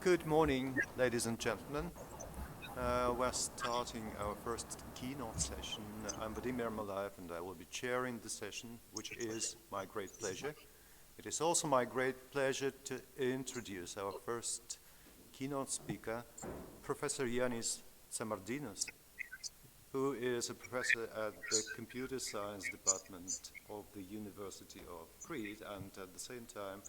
Good morning, ladies and gentlemen. We're starting our first keynote session. I'm Vladimir Malaev and I will be chairing the session, which is my great pleasure. It is also my great pleasure to introduce our first keynote speaker, Professor Yanis Tsamardinos, who is a professor at the Computer Science Department of the University of Crete, and at the same time,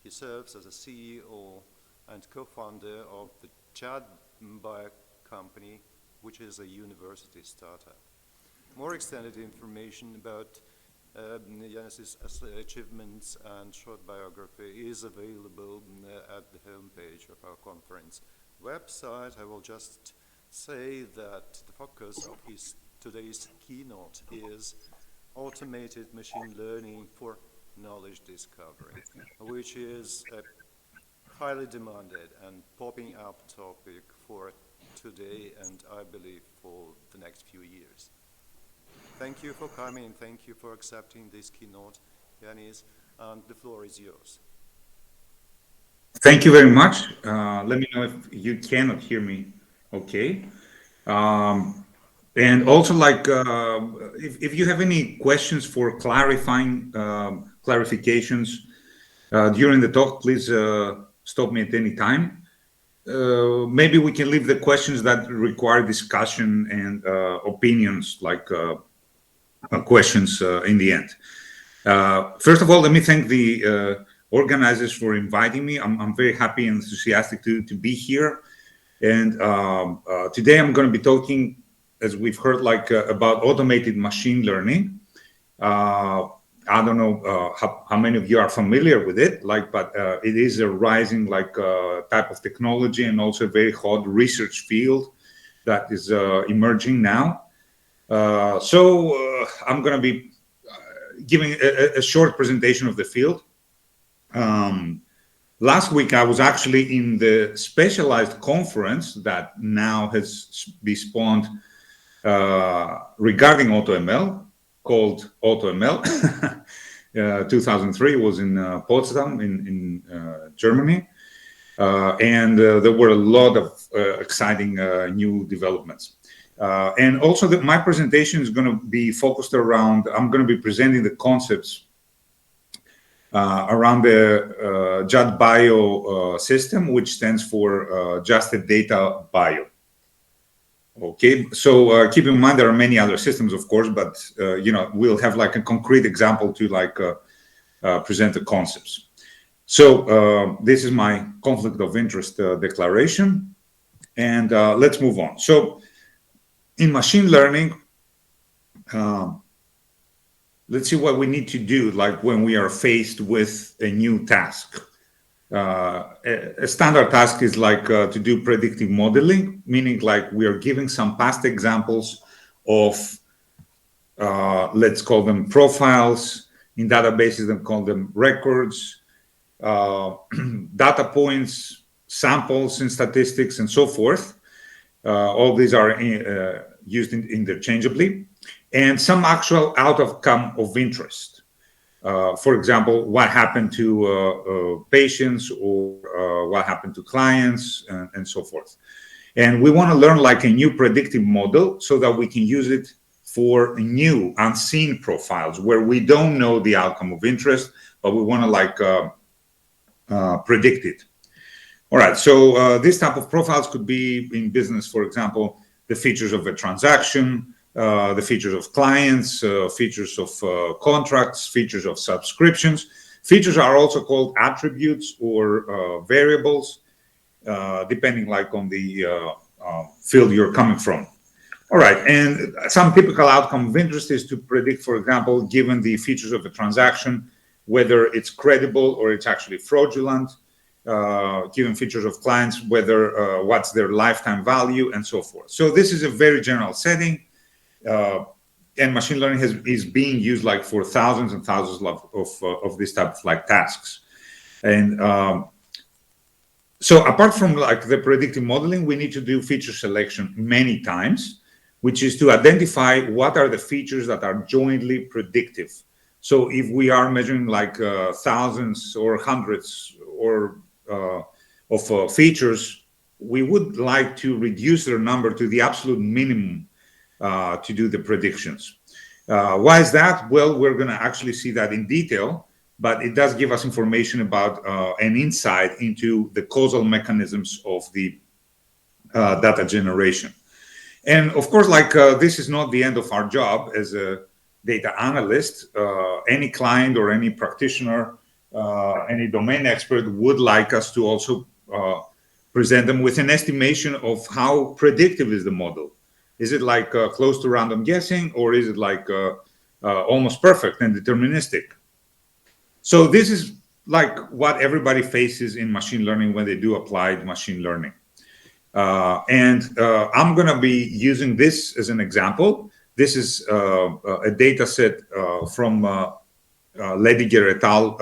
he serves as a CEO and co-founder of the Chad Bio company, which is a university startup. More extended information about Yanis's achievements and short biography is available at the homepage of our conference website. I will just say that the focus of today's keynote is automated machine learning for knowledge discovery, which is a highly demanded and popping up topic for today and I believe for the next few years. Thank you for coming and thank you for accepting this keynote, Yanis, and the floor is yours. Thank you very much. Let me know if you cannot hear me okay. And also, if you have any questions for clarifying clarifications during the talk, please stop me at any time. Maybe we can leave the questions that require discussion and opinions, questions in the end. First of all, let me thank the organizers for inviting me. I'm very happy and enthusiastic to be here. And today I'm going to be talking, as we've heard, about automated machine learning. I don't know how many of you are familiar with it, but it is a rising type of technology and also a very hot research field that is emerging now. So I'm going to be giving a short presentation of the field. Last week, I was actually in the specialized conference that now has been spawned regarding AutoML, called AutoML. 2003 was in Potsdam in Germany. And there were a lot of exciting new developments. And also my presentation is going to be focused around, I'm going to be presenting the concepts around the JAD Bio system, which stands for Just a Data Bio. Okay, so keep in mind there are many other systems, of course, but we'll have a concrete example to present the concepts. So this is my conflict of interest declaration, and let's move on. So in machine learning, let's see what we need to do when we are faced with a new task. A standard task is to do predictive modeling, meaning we are giving some past examples of, let's call them profiles. In databases, they call them records, data points, samples in statistics, and so forth. All these are used interchangeably. And some actual outcome of interest. For example, what happened to patients or what happened to clients and so forth. And we want to learn a new predictive model so that we can use it for new unseen profiles where we don't know the outcome of interest, but we want to predict it. All right, so this type of profiles could be in business, for example, the features of a transaction, the features of clients, features of contracts, features of subscriptions. Features are also called attributes or variables, depending on the field you're coming from. All right, and some typical outcome of interest is to predict, for example, given the features of a transaction, whether it's credible or it's actually fraudulent, given features of clients, whether what's their lifetime value, and so forth. So this is a very general setting. And machine learning is being used for thousands and thousands of this type of tasks. And so apart from the predictive modeling, we need to do feature selection many times, which is to identify what are the features that are jointly predictive. So if we are measuring thousands or hundreds or of features, we would like to reduce their number to the absolute minimum to do the predictions. Why is that? Well, we're going to actually see that in detail, but it does give us information about an insight into the causal mechanisms of the data generation. And of course, this is not the end of our job as a data analyst. Any client or any practitioner, any domain expert would like us to also present them with an estimation of how predictive is the model. Is it close to random guessing, or is it almost perfect and deterministic? So this is what everybody faces in machine learning when they do applied machine learning. I'm going to be using this as an example. This is a data set from Lediger et al.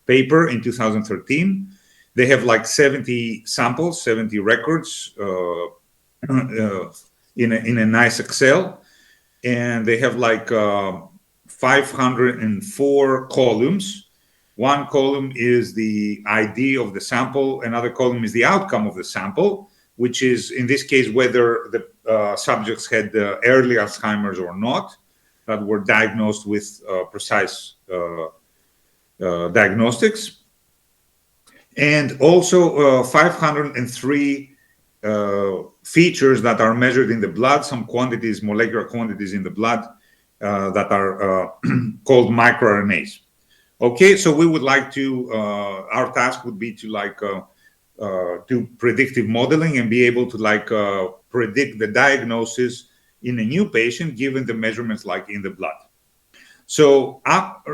Paper in 2013. They have 70 samples, 70 records in a nice Excel, and they have 504 columns. One column is the ID of the sample, another column is the outcome of the sample, which is in this case whether the subjects had early Alzheimer's or not, that were diagnosed with precise diagnostics. And also 503 features that are measured in the blood, some quantities, molecular quantities in the blood that are called microRNAs. Okay, so we would like to, our task would be to do predictive modeling and be able to predict the diagnosis in a new patient given the measurements in the blood. So up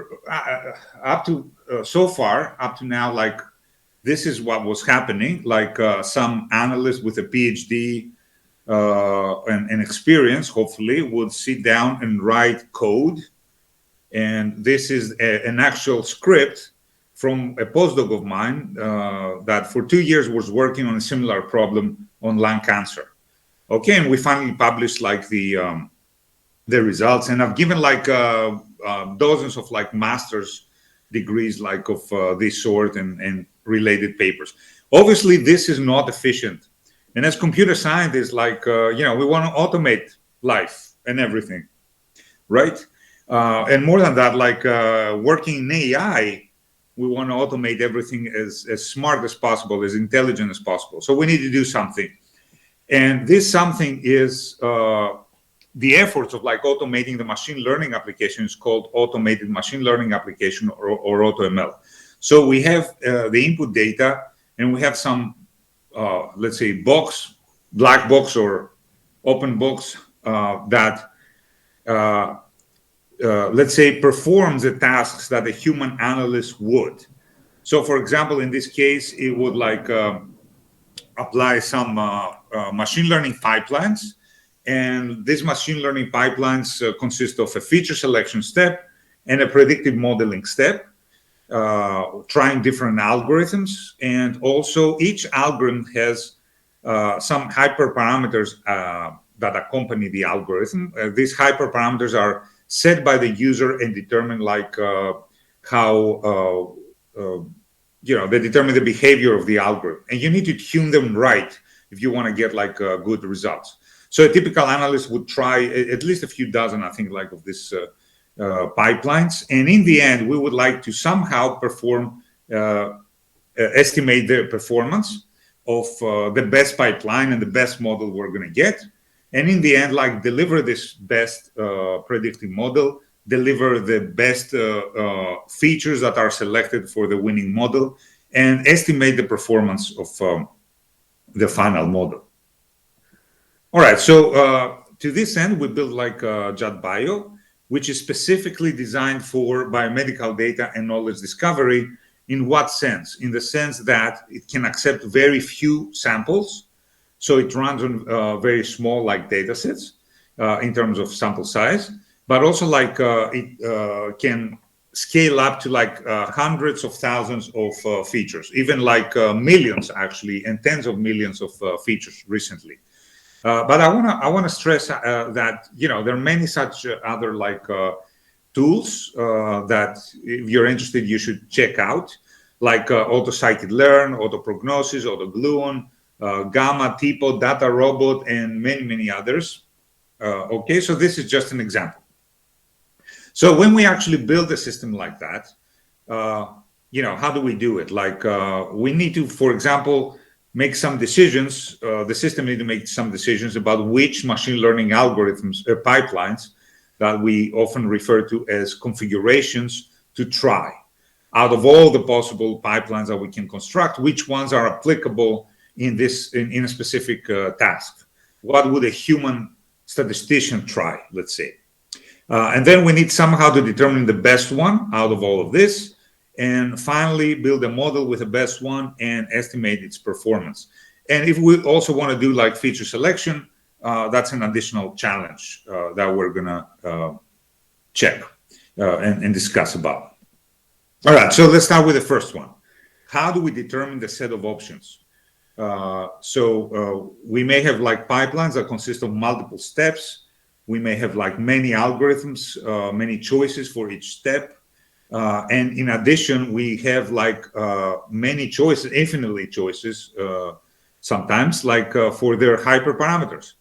to now, this is what was happening. Some analyst with a PhD and experience, hopefully, would sit down and write code. And this is an actual script from a postdoc of mine that for 2 years was working on a similar problem on lung cancer. Okay, and we finally published the results, and I've given dozens of master's degrees of this sort and related papers. Obviously, this is not efficient, and as computer scientists, we want to automate life and everything, right? And more than that, working in AI, we want to automate everything as smart as possible, as intelligent as possible. So we need to do something. And this something is the efforts of automating the machine learning application is called automated machine learning application or AutoML. So we have the input data, and we have some, let's say, black box or open box that let's say, performs the tasks that a human analyst would. So, for example, in this case, it would apply some machine learning pipelines. And these machine learning pipelines consist of a feature selection step and a predictive modeling step, trying different algorithms. And also, each algorithm has some hyperparameters that accompany the algorithm. These hyperparameters are set by the user and determine how they determine the behavior of the algorithm, and you need to tune them right if you want to get good results. So a typical analyst would try at least a few dozen, I think, of these pipelines, and in the end, we would like to somehow estimate the performance of the best pipeline and the best model we're going to get. And in the end, deliver this best predictive model, deliver the best features that are selected for the winning model, and estimate the performance of the final model. All right, so to this end, we built JADBio, which is specifically designed for biomedical data and knowledge discovery. In what sense? In the sense that it can accept very few samples. So it runs on very small data sets in terms of sample size, but also it can scale up to hundreds of thousands of features, even millions actually, and tens of millions of features recently. But I want to stress that there are many such other tools that if you're interested you should check out. like auto-scikit-learn, auto-prognosis, auto-gluon, gamma, tipo, data robot, and many others. Okay, so this is just an example. So when we actually build a system like that, how do we do it? Like we need to, for example, make some decisions. The system need to make some decisions about which machine learning algorithms, pipelines, that we often refer to as configurations to try. Out of all the possible pipelines that we can construct, which ones are applicable in a specific task? What would a human statistician try, let's say? And then we need somehow to determine the best one out of all of this, and finally build a model with the best one and estimate its performance. And if we also want to do like feature selection, that's an additional challenge that we're gonna check and discuss about. All right, so let's start with the first one. How do we determine the set of options? We may have like pipelines that consist of multiple steps. We may have like many algorithms, many choices for each step. And in addition, we have like many choices, infinitely choices, sometimes like for their hyperparameters.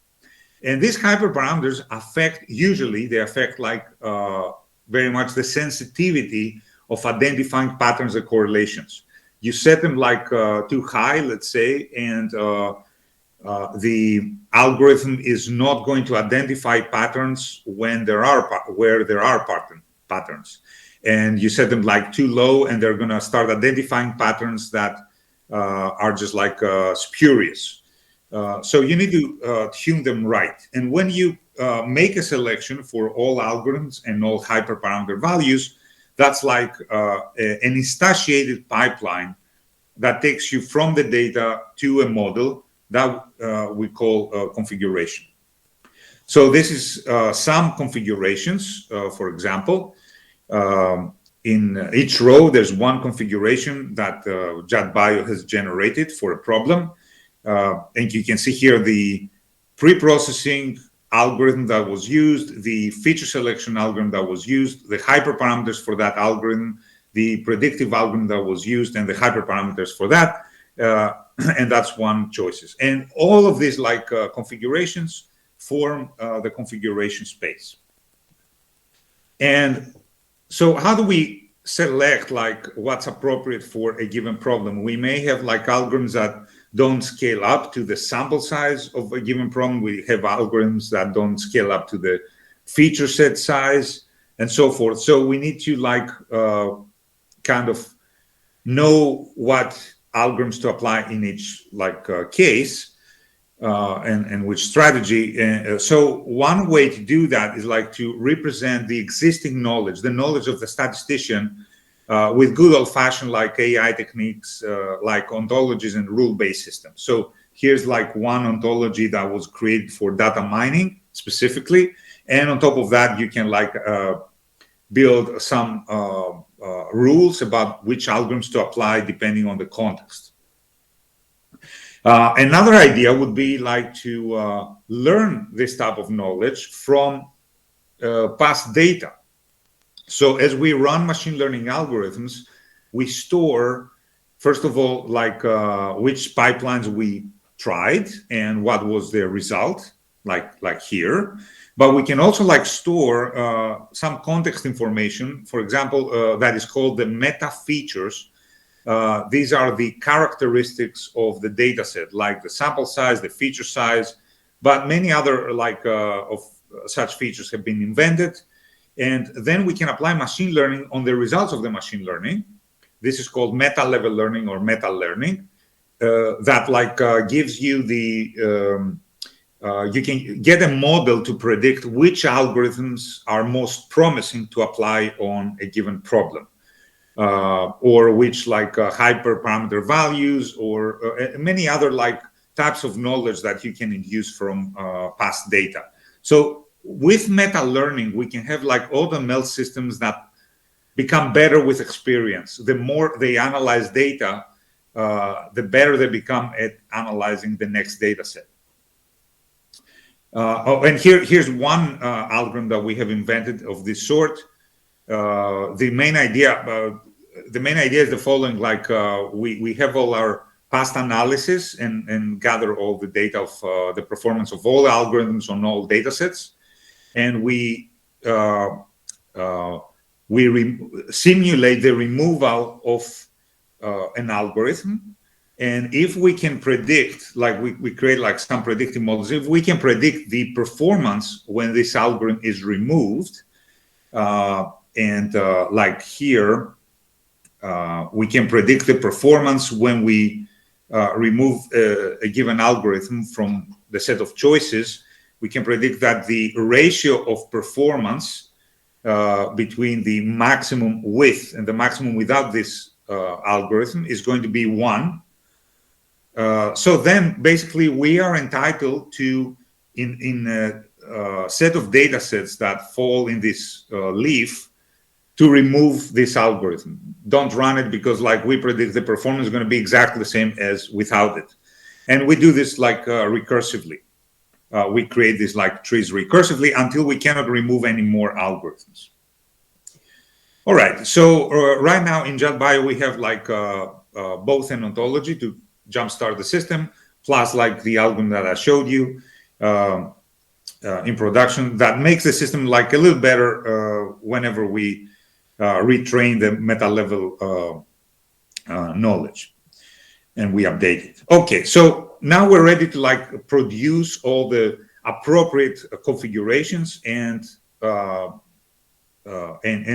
And these hyperparameters usually they affect like very much the sensitivity of identifying patterns and correlations. You set them like too high, let's say, and the algorithm is not going to identify patterns where there are patterns. And you set them like too low, and they're going to start identifying patterns that are just like spurious. So you need to tune them right. And when you make a selection for all algorithms and all hyperparameter values, that's like an instantiated pipeline that takes you from the data to a model that we call configuration. So this is some configurations. For example, in each row, there's one configuration that JetBio has generated for a problem. And you can see here the pre-processing algorithm that was used, the feature selection algorithm that was used, the hyperparameters for that algorithm, the predictive algorithm that was used, and the hyperparameters for that. And that's one choices. And all of these like configurations form the configuration space. And so how do we select like what's appropriate for a given problem? We may have like algorithms that don't scale up to the sample size of a given problem. We have algorithms that don't scale up to the feature set size and so forth. So we need to like kind of know what algorithms to apply in each like case and which strategy. So one way to do that is like to represent the existing knowledge, the knowledge of the statistician with good old-fashioned like AI techniques like ontologies and rule-based systems. So here's like one ontology that was created for data mining specifically, and on top of that you can like build some rules about which algorithms to apply depending on the context. Another idea would be like to learn this type of knowledge from past data. So as we run machine learning algorithms, we store, first of all, like which pipelines we tried and what was their result, like here. But we can also like store some context information, for example, that is called the meta features. These are the characteristics of the data set, like the sample size, the feature size, but many other like of such features have been invented. And then we can apply machine learning on the results of the machine learning. This is called meta level learning or meta learning. That like gives you the you can get a model to predict which algorithms are most promising to apply on a given problem, or which like hyperparameter values, or many other like types of knowledge that you can induce from past data. So with meta learning, we can have like AutoML systems that become better with experience. The more they analyze data, the better they become at analyzing the next data set. And here's one algorithm that we have invented of this sort. The main idea the main idea is the following: like we have all our past analysis and gather all the data of the performance of all algorithms on all data sets, and we simulate the removal of an algorithm. And if we can predict, like we create like some predictive models, if we can predict the performance when this algorithm is removed, like here, we can predict the performance when we remove a given algorithm from the set of choices. We can predict that the ratio of performance between the maximum with and the maximum without this algorithm is going to be 1. So then basically we are entitled to, in a set of data sets that fall in this leaf, to remove this algorithm. Don't run it, because like we predict the performance is going to be exactly the same as without it. And we do this like recursively. We create these like trees recursively until we cannot remove any more algorithms. All right, so right now in JetBio we have like both an ontology to jumpstart the system, plus like the algorithm that I showed you in production, that makes the system like a little better whenever we retrain the meta level knowledge and we update it. Okay, so now we're ready to like produce all the appropriate configurations and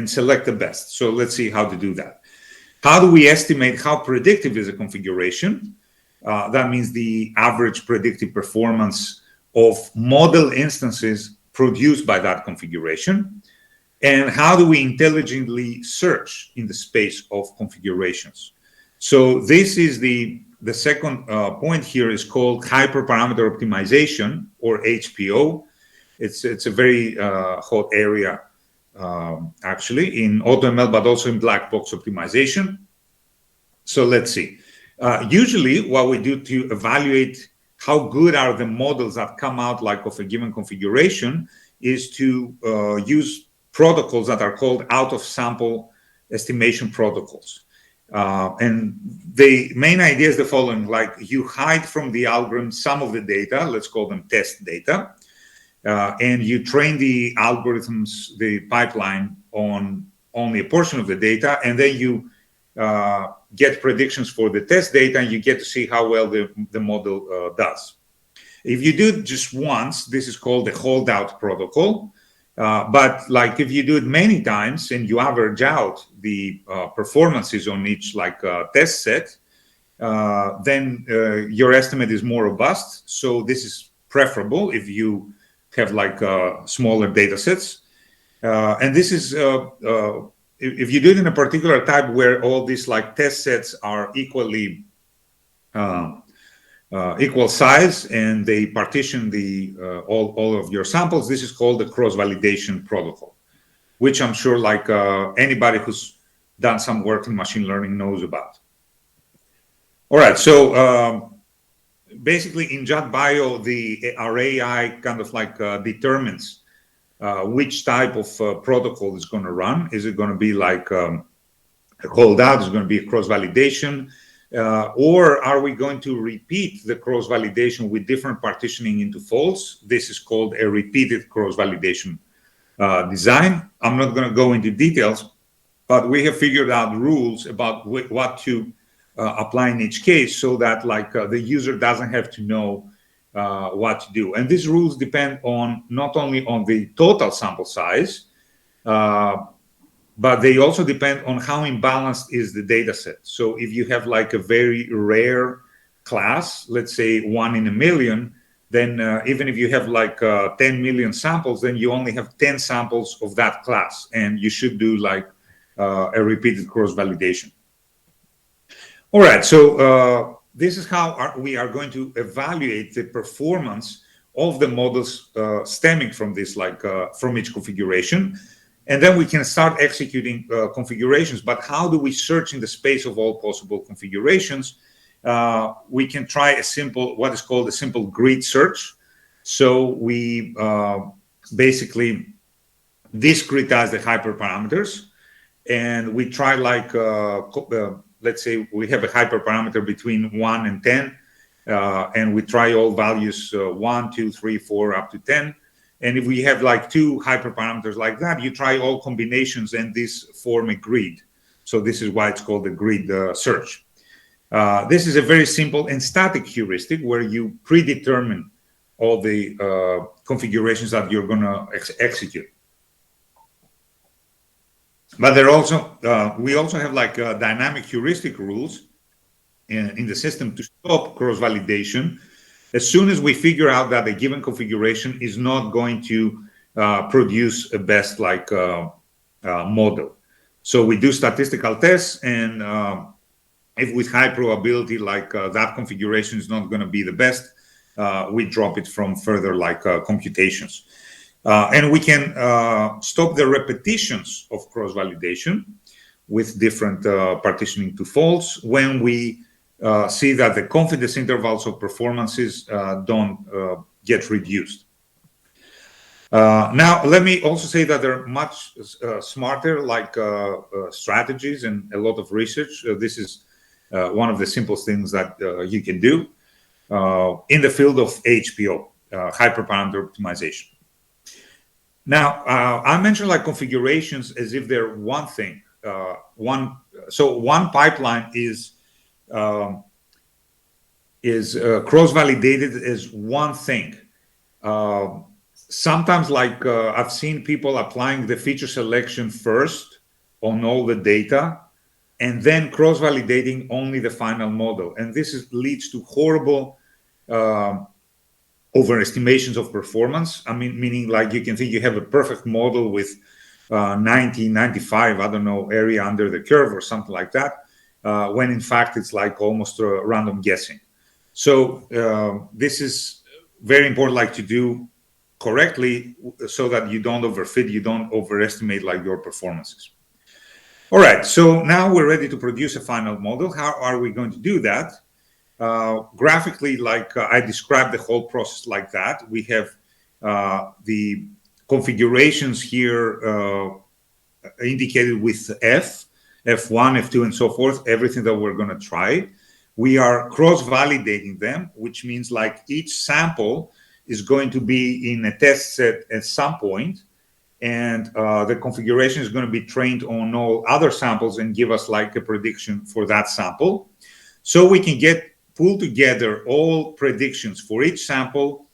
select the best. So let's see how to do that. How do we estimate how predictive is a configuration? That means the average predictive performance of model instances produced by that configuration. And how do we intelligently search in the space of configurations? So this is the second point here, is called hyperparameter optimization, or HPO. It's a very hot area actually in AutoML, but also in black box optimization. So let's see. Usually what we do to evaluate how good are the models that come out like of a given configuration is to use protocols that are called out of sample estimation protocols. And the main idea is the following: like you hide from the algorithm some of the data, let's call them test data, and you train the algorithms, the pipeline, on only a portion of the data, and then you get predictions for the test data, and you get to see how well the model does. If you do it just once, this is called the holdout protocol. But like if you do it many times and you average out the performances on each like test set, then your estimate is more robust. So this is preferable if you have like smaller data sets. And this is if you do it in a particular type where all these like test sets are equally equal size and they partition the all of your samples, this is called the cross-validation protocol, which I'm sure like anybody who's done some work in machine learning knows about. All right, so basically in JetBio, our AI kind of like determines which type of protocol is going to run. Is it going to be like a holdout? Is it going to be a cross-validation? Or are we going to repeat the cross-validation with different partitioning into folds? This is called a repeated cross-validation design. I'm not going to go into details, but we have figured out rules about what to apply in each case, so that like the user doesn't have to know what to do. And these rules depend on not only on the total sample size, but they also depend on how imbalanced is the data set. So if you have like a very rare class, let's say 1 in a million, then even if you have like 10 million samples, then you only have 10 samples of that class, and you should do like a repeated cross-validation. All right, so this is how we are going to evaluate the performance of the models stemming from this, like from each configuration. And then we can start executing configurations. But how do we search in the space of all possible configurations? We can try a simple, what is called a simple grid search. So we basically discretize the hyperparameters, and we try like, let's say we have a hyperparameter between 1 and 10, and we try all values 1, 2, 3, 4, up to 10. And if we have like two hyperparameters like that, you try all combinations and this form a grid. So this is why it's called a grid search. This is a very simple and static heuristic where you predetermine all the configurations that you're going to execute. But there also, we also have like dynamic heuristic rules in the system to stop cross-validation as soon as we figure out that a given configuration is not going to produce a best like model. So we do statistical tests, and if with high probability like that configuration is not going to be the best, we drop it from further like computations. And we can stop the repetitions of cross-validation with different partitioning to false when we see that the confidence intervals of performances don't get reduced. Now, let me also say that there are much smarter like strategies and a lot of research. This is one of the simplest things that you can do in the field of HPO, hyperparameter optimization. Now, I mentioned like configurations as if they're one thing. So one pipeline is cross-validated as one thing. Sometimes, like I've seen people applying the feature selection first on all the data, and then cross-validating only the final model, and this leads to horrible overestimations of performance. I mean, meaning like you can think you have a perfect model with 90, 95, I don't know, area under the curve or something like that, when in fact it's like almost random guessing. So this is very important, like to do correctly so that you don't overfit, you don't overestimate like your performances. All right, so now we're ready to produce a final model. How are we going to do that? Graphically, like I described the whole process like that. We have the configurations here indicated with F, F1, F2, and so forth, everything that we're going to try. We are cross-validating them, which means like each sample is going to be in a test set at some point, and the configuration is going to be trained on all other samples and give us like a prediction for that sample. So we can pull together all predictions for each sample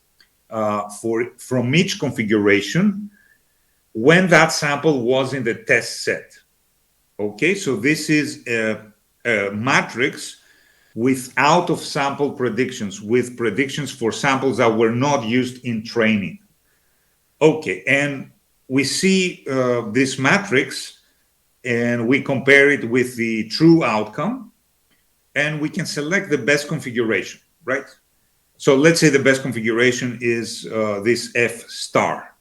from each configuration when that sample was in the test set. Okay, so this is a matrix with out of sample predictions, with predictions for samples that were not used in training. Okay, and we see this matrix and we compare it with the true outcome, and we can select the best configuration, right? So let's say the best configuration is this F star.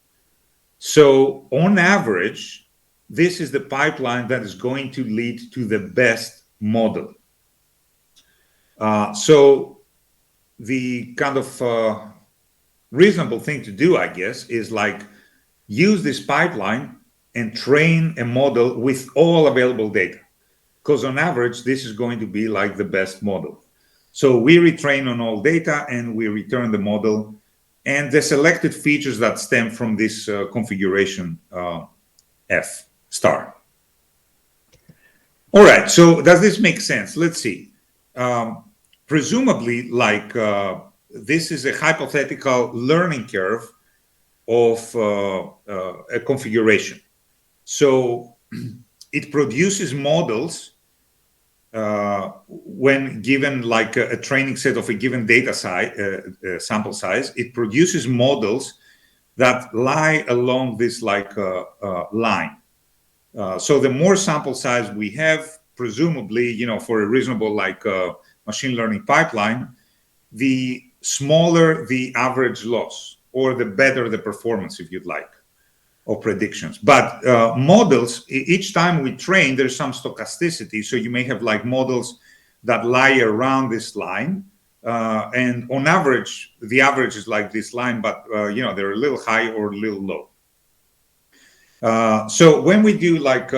So on average, this is the pipeline that is going to lead to the best model. So the kind of reasonable thing to do, I guess, is like use this pipeline and train a model with all available data. Because on average, this is going to be like the best model. So we retrain on all data and we return the model and the selected features that stem from this configuration F star. All right, so does this make sense? Let's see. Presumably, like this is a hypothetical learning curve of a configuration. So it produces models when given like a training set of a given data size, sample size. It produces models that lie along this like line. So the more sample size we have, presumably, you know, for a reasonable like machine learning pipeline, the smaller the average loss, or the better the performance, if you'd like, of predictions. But models, each time we train, there's some stochasticity. So you may have like models that lie around this line. And on average, the average is like this line, but you know, they're a little high or a little low. So when we do like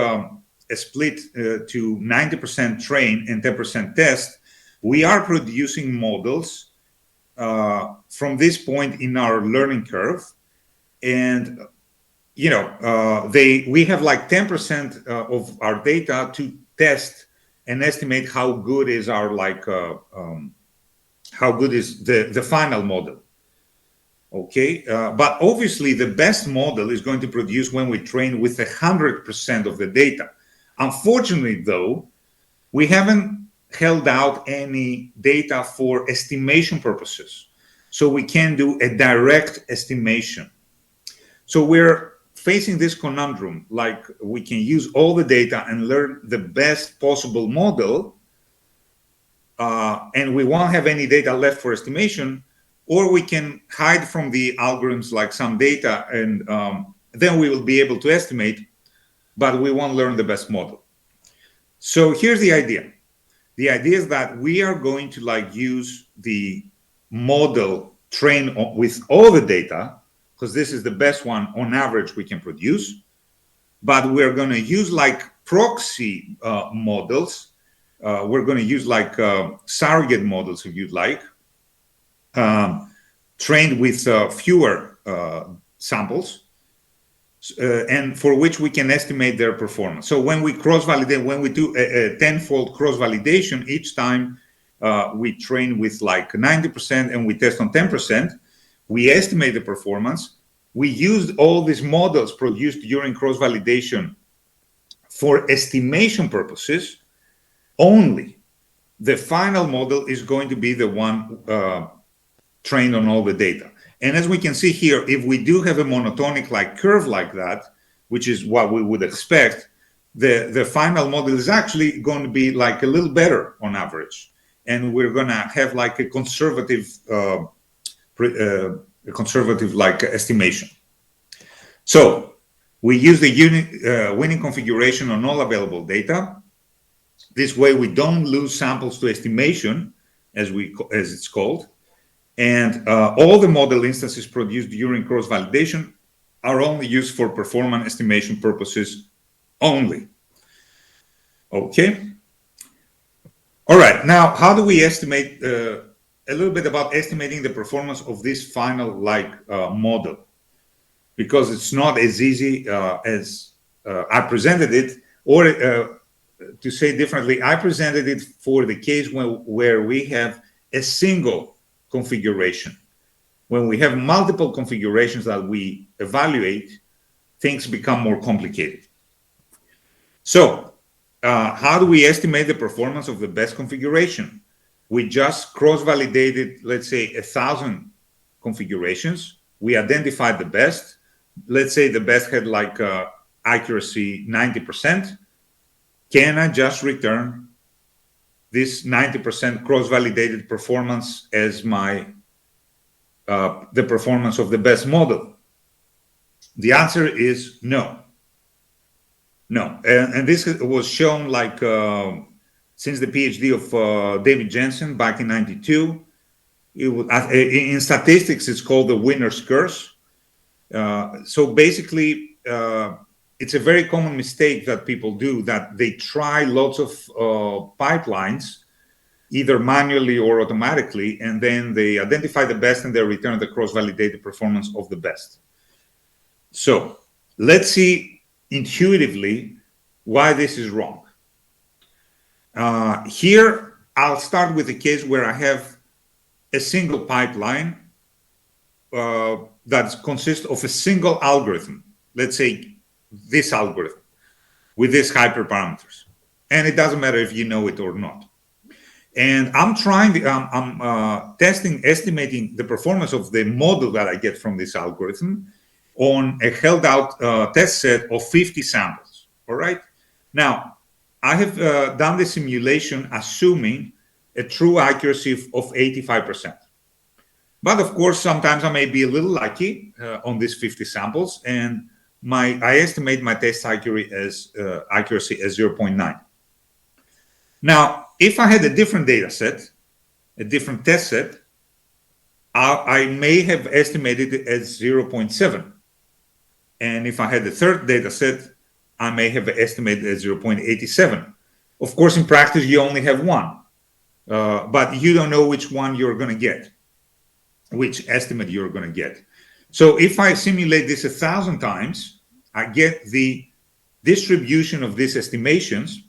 split to 90% train and 10% test, we are producing models from this point in our learning curve. And we have like 10% of our data to test and estimate how good is our how good is the final model. Okay, but obviously the best model is going to produce when we train with 100% of the data. Unfortunately, though, we haven't held out any data for estimation purposes, so we can do a direct estimation. So we're facing this conundrum, like we can use all the data and learn the best possible model, and we won't have any data left for estimation, or we can hide from the algorithms like some data, and then we will be able to estimate, but we won't learn the best model. So here's the idea. The idea is that we are going to use the model trained with all the data, because this is the best one on average we can produce, but we're going to use proxy models. We're going to use surrogate models, if you'd like, trained with fewer samples, and for which we can estimate their performance. So when we cross-validate, when we do a tenfold cross-validation, each time we train with 90% and we test on 10%, we estimate the performance. We used all these models produced during cross-validation for estimation purposes only. The final model is going to be the one trained on all the data. And as we can see here, if we do have a monotonic curve like that, which is what we would expect, the final model is actually going to be a little better on average. And we're going to have a conservative estimation. So we use the winning configuration on all available data. This way we don't lose samples to estimation, as it's called. And all the model instances produced during cross-validation are only used for performance estimation purposes only. Okay. All right. Now, how do we estimate a little bit about estimating the performance of this final model? Because it's not as easy as I presented it, or to say differently, I presented it for the case where we have a single configuration. When we have multiple configurations that we evaluate, things become more complicated. So how do we estimate the performance of the best configuration? We just cross-validated, let's say, 1,000 configurations. We identified the best. Let's say the best had accuracy 90%. Can I just return this 90% cross-validated performance as the performance of the best model? The answer is no. No. And this was shown since the PhD of David Jensen back in '92. In statistics, it's called the winner's curse. So basically, it's a very common mistake that people do, that they try lots of pipelines, either manually or automatically, and then they identify the best and they return the cross-validated performance of the best. So let's see intuitively why this is wrong. Here, I'll start with a case where I have a single pipeline that consists of a single algorithm. Let's say this algorithm with these hyperparameters, and it doesn't matter if you know it or not. And I'm estimating the performance of the model that I get from this algorithm on a held out test set of 50 samples. All right. Now, I have done the simulation assuming a true accuracy of 85%. But of course, sometimes I may be a little lucky on these 50 samples, and I estimate my test accuracy as 0.9. Now, if I had a different data set, a different test set, I may have estimated it as 0.7. And if I had a third data set, I may have estimated at 0.87. Of course, in practice, you only have one, but you don't know which one you're going to get, which estimate you're going to get. So if I simulate this 1,000 times, I get the distribution of these estimations.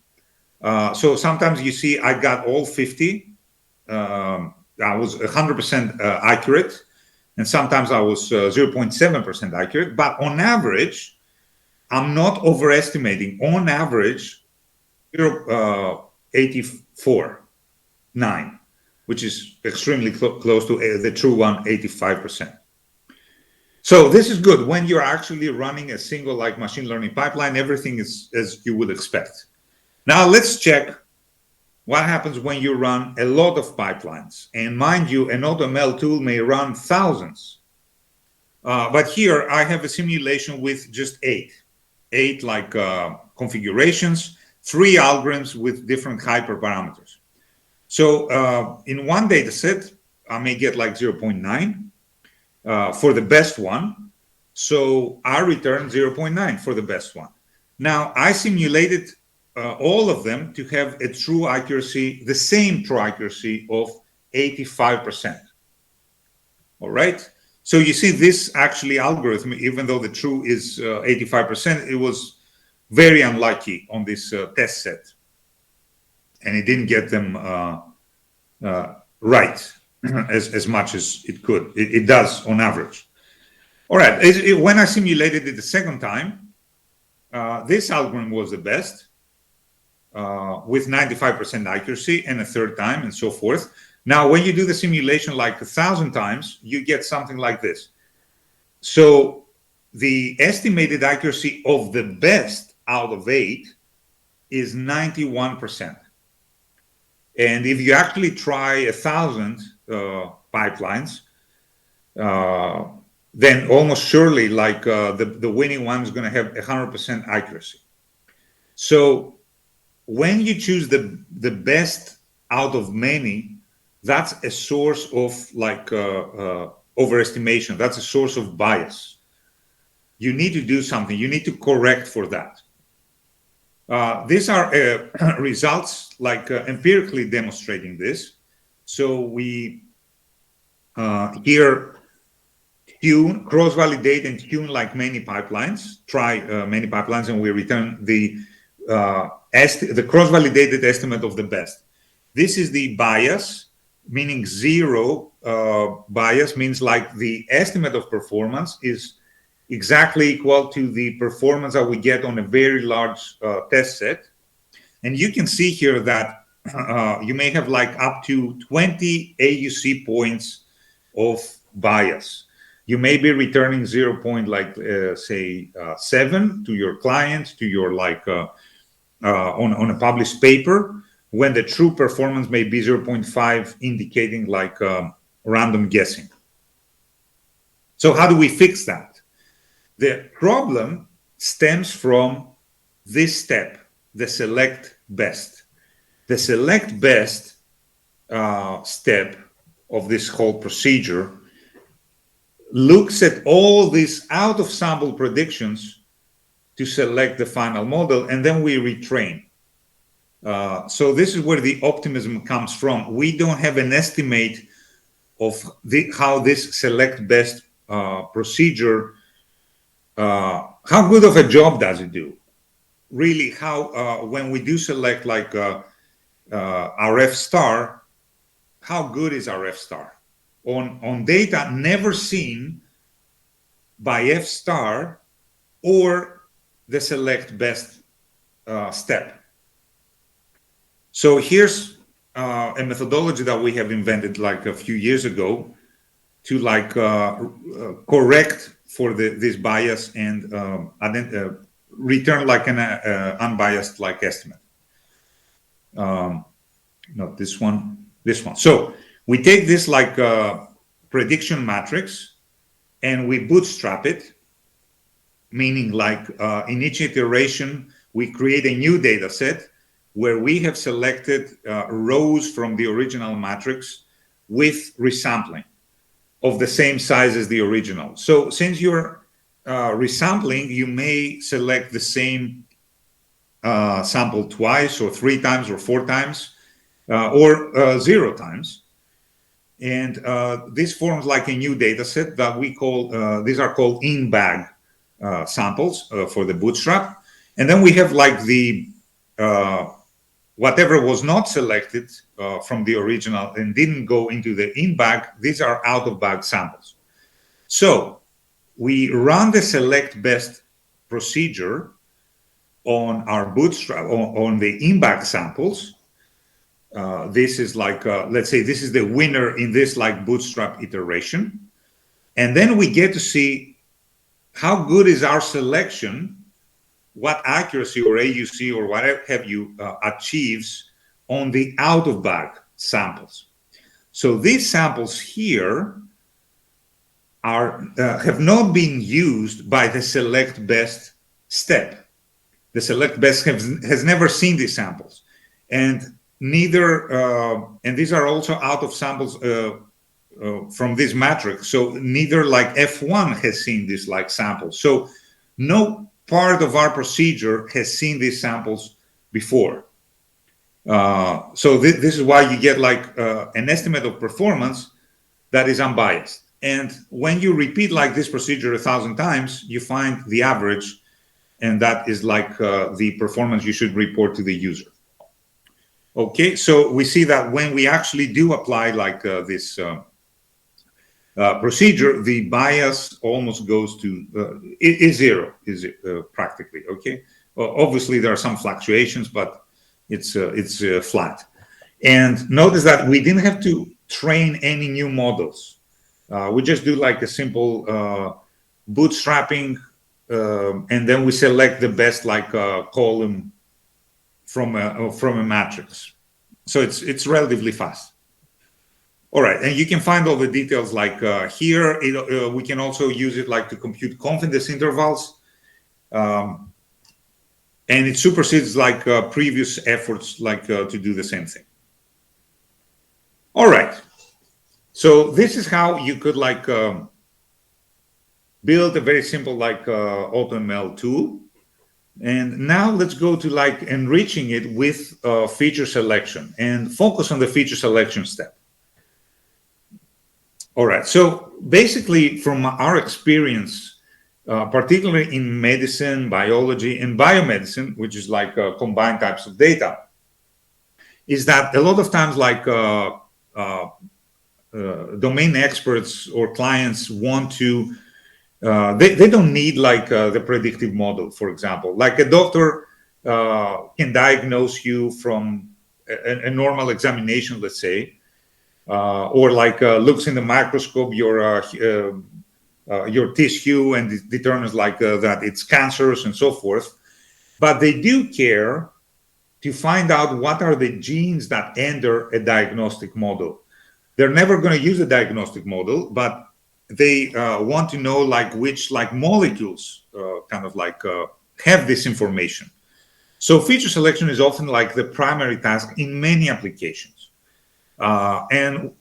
So sometimes you see I got all 50. I was 100% accurate, and sometimes I was 0.7% accurate. But on average, I'm not overestimating. On average, 0.84.9, which is extremely close to the true one, 85%. So this is good. When you're actually running a single like machine learning pipeline, everything is as you would expect. Now let's check what happens when you run a lot of pipelines. And mind you, an AutoML tool may run thousands. But here I have a simulation with just eight like configurations, 3 algorithms with different hyperparameters. So in one data set, I may get like 0.9 for the best one. So I return 0.9 for the best one. Now I simulated all of them to have a true accuracy, the same true accuracy of 85%. All right. So you see this actually algorithm, even though the true is 85%, it was very unlucky on this test set. And it didn't get them right as much as it could. It does on average. All right. When I simulated it the second time, this algorithm was the best. With 95% accuracy, and a third time, and so forth. Now, when you do the simulation like 1,000 times, you get something like this. So the estimated accuracy of the best out of 8 is 91%. And if you actually try 1,000 pipelines, then almost surely like the winning one is going to have 100% accuracy. So when you choose the best out of many, that's a source of like overestimation. That's a source of bias. You need to do something. You need to correct for that. These are results like empirically demonstrating this. So we here tune, cross-validate and tune like many pipelines, try many pipelines, and we return the cross-validated estimate of the best. This is the bias, meaning zero bias means like the estimate of performance is exactly equal to the performance that we get on a very large test set. And you can see here that you may have like up to 20 AUC points of bias. You may be returning 0. Like say 7 to your client, to your like on a published paper, when the true performance may be 0.5, indicating like random guessing. So how do we fix that? The problem stems from this step, the select best. The select best step of this whole procedure looks at all these out of sample predictions to select the final model, and then we retrain. So this is where the optimism comes from. We don't have an estimate of how this select best procedure, how good of a job does it do? Really, how when we do select like our F star, how good is our F star? On data never seen by F star or the select best step. So here's a methodology that we have invented like a few years ago to like correct for this bias and return like an unbiased like estimate. Not this one, this one. So we take this like prediction matrix and we bootstrap it, meaning like in each iteration, we create a new data set where we have selected rows from the original matrix with resampling of the same size as the original. So since you're resampling, you may select the same sample twice or 3 times or 4 times or 0 times. And this forms like a new data set that we call, these are called in-bag samples for the bootstrap. And then we have like the, whatever was not selected from the original and didn't go into the in-bag, these are out-of-bag samples. So we run the select best procedure on our bootstrap, on the in-bag samples. This is like, let's say this is the winner in this like bootstrap iteration. And then we get to see how good is our selection, what accuracy or AUC or whatever have you achieves on the out-of-bag samples. So these samples here are have not been used by the select best step. The select best has never seen these samples, and neither, and these are also out of samples from this matrix. So neither like F1 has seen this like samples. So no part of our procedure has seen these samples before. So this is why you get like an estimate of performance that is unbiased. And when you repeat like this procedure 1,000 times, you find the average, and that is like the performance you should report to the user. Okay, so we see that when we actually do apply like this procedure, the bias almost goes to is zero, practically. Okay, obviously there are some fluctuations, but it's flat. And notice that we didn't have to train any new models. We just do like a simple bootstrapping, and then we select the best like column from a matrix. So it's relatively fast. All right, and you can find all the details like here. We can also use it like to compute confidence intervals, and it supersedes like previous efforts like to do the same thing. All right, so this is how you could like build a very simple like AutoML tool. And now let's go to like enriching it with feature selection and focus on the feature selection step. All right, so basically from our experience, particularly in medicine, biology, and biomedicine, which is like combined types of data, is that a lot of times like domain experts or clients want to they don't need like the predictive model, for example. Like a doctor can diagnose you from a normal examination, let's say, or like looks in the microscope your tissue and determines like that it's cancerous and so forth. But they do care to find out what are the genes that enter a diagnostic model. They're never going to use a diagnostic model, but they want to know like which like molecules kind of like have this information. So feature selection is often like the primary task in many applications. And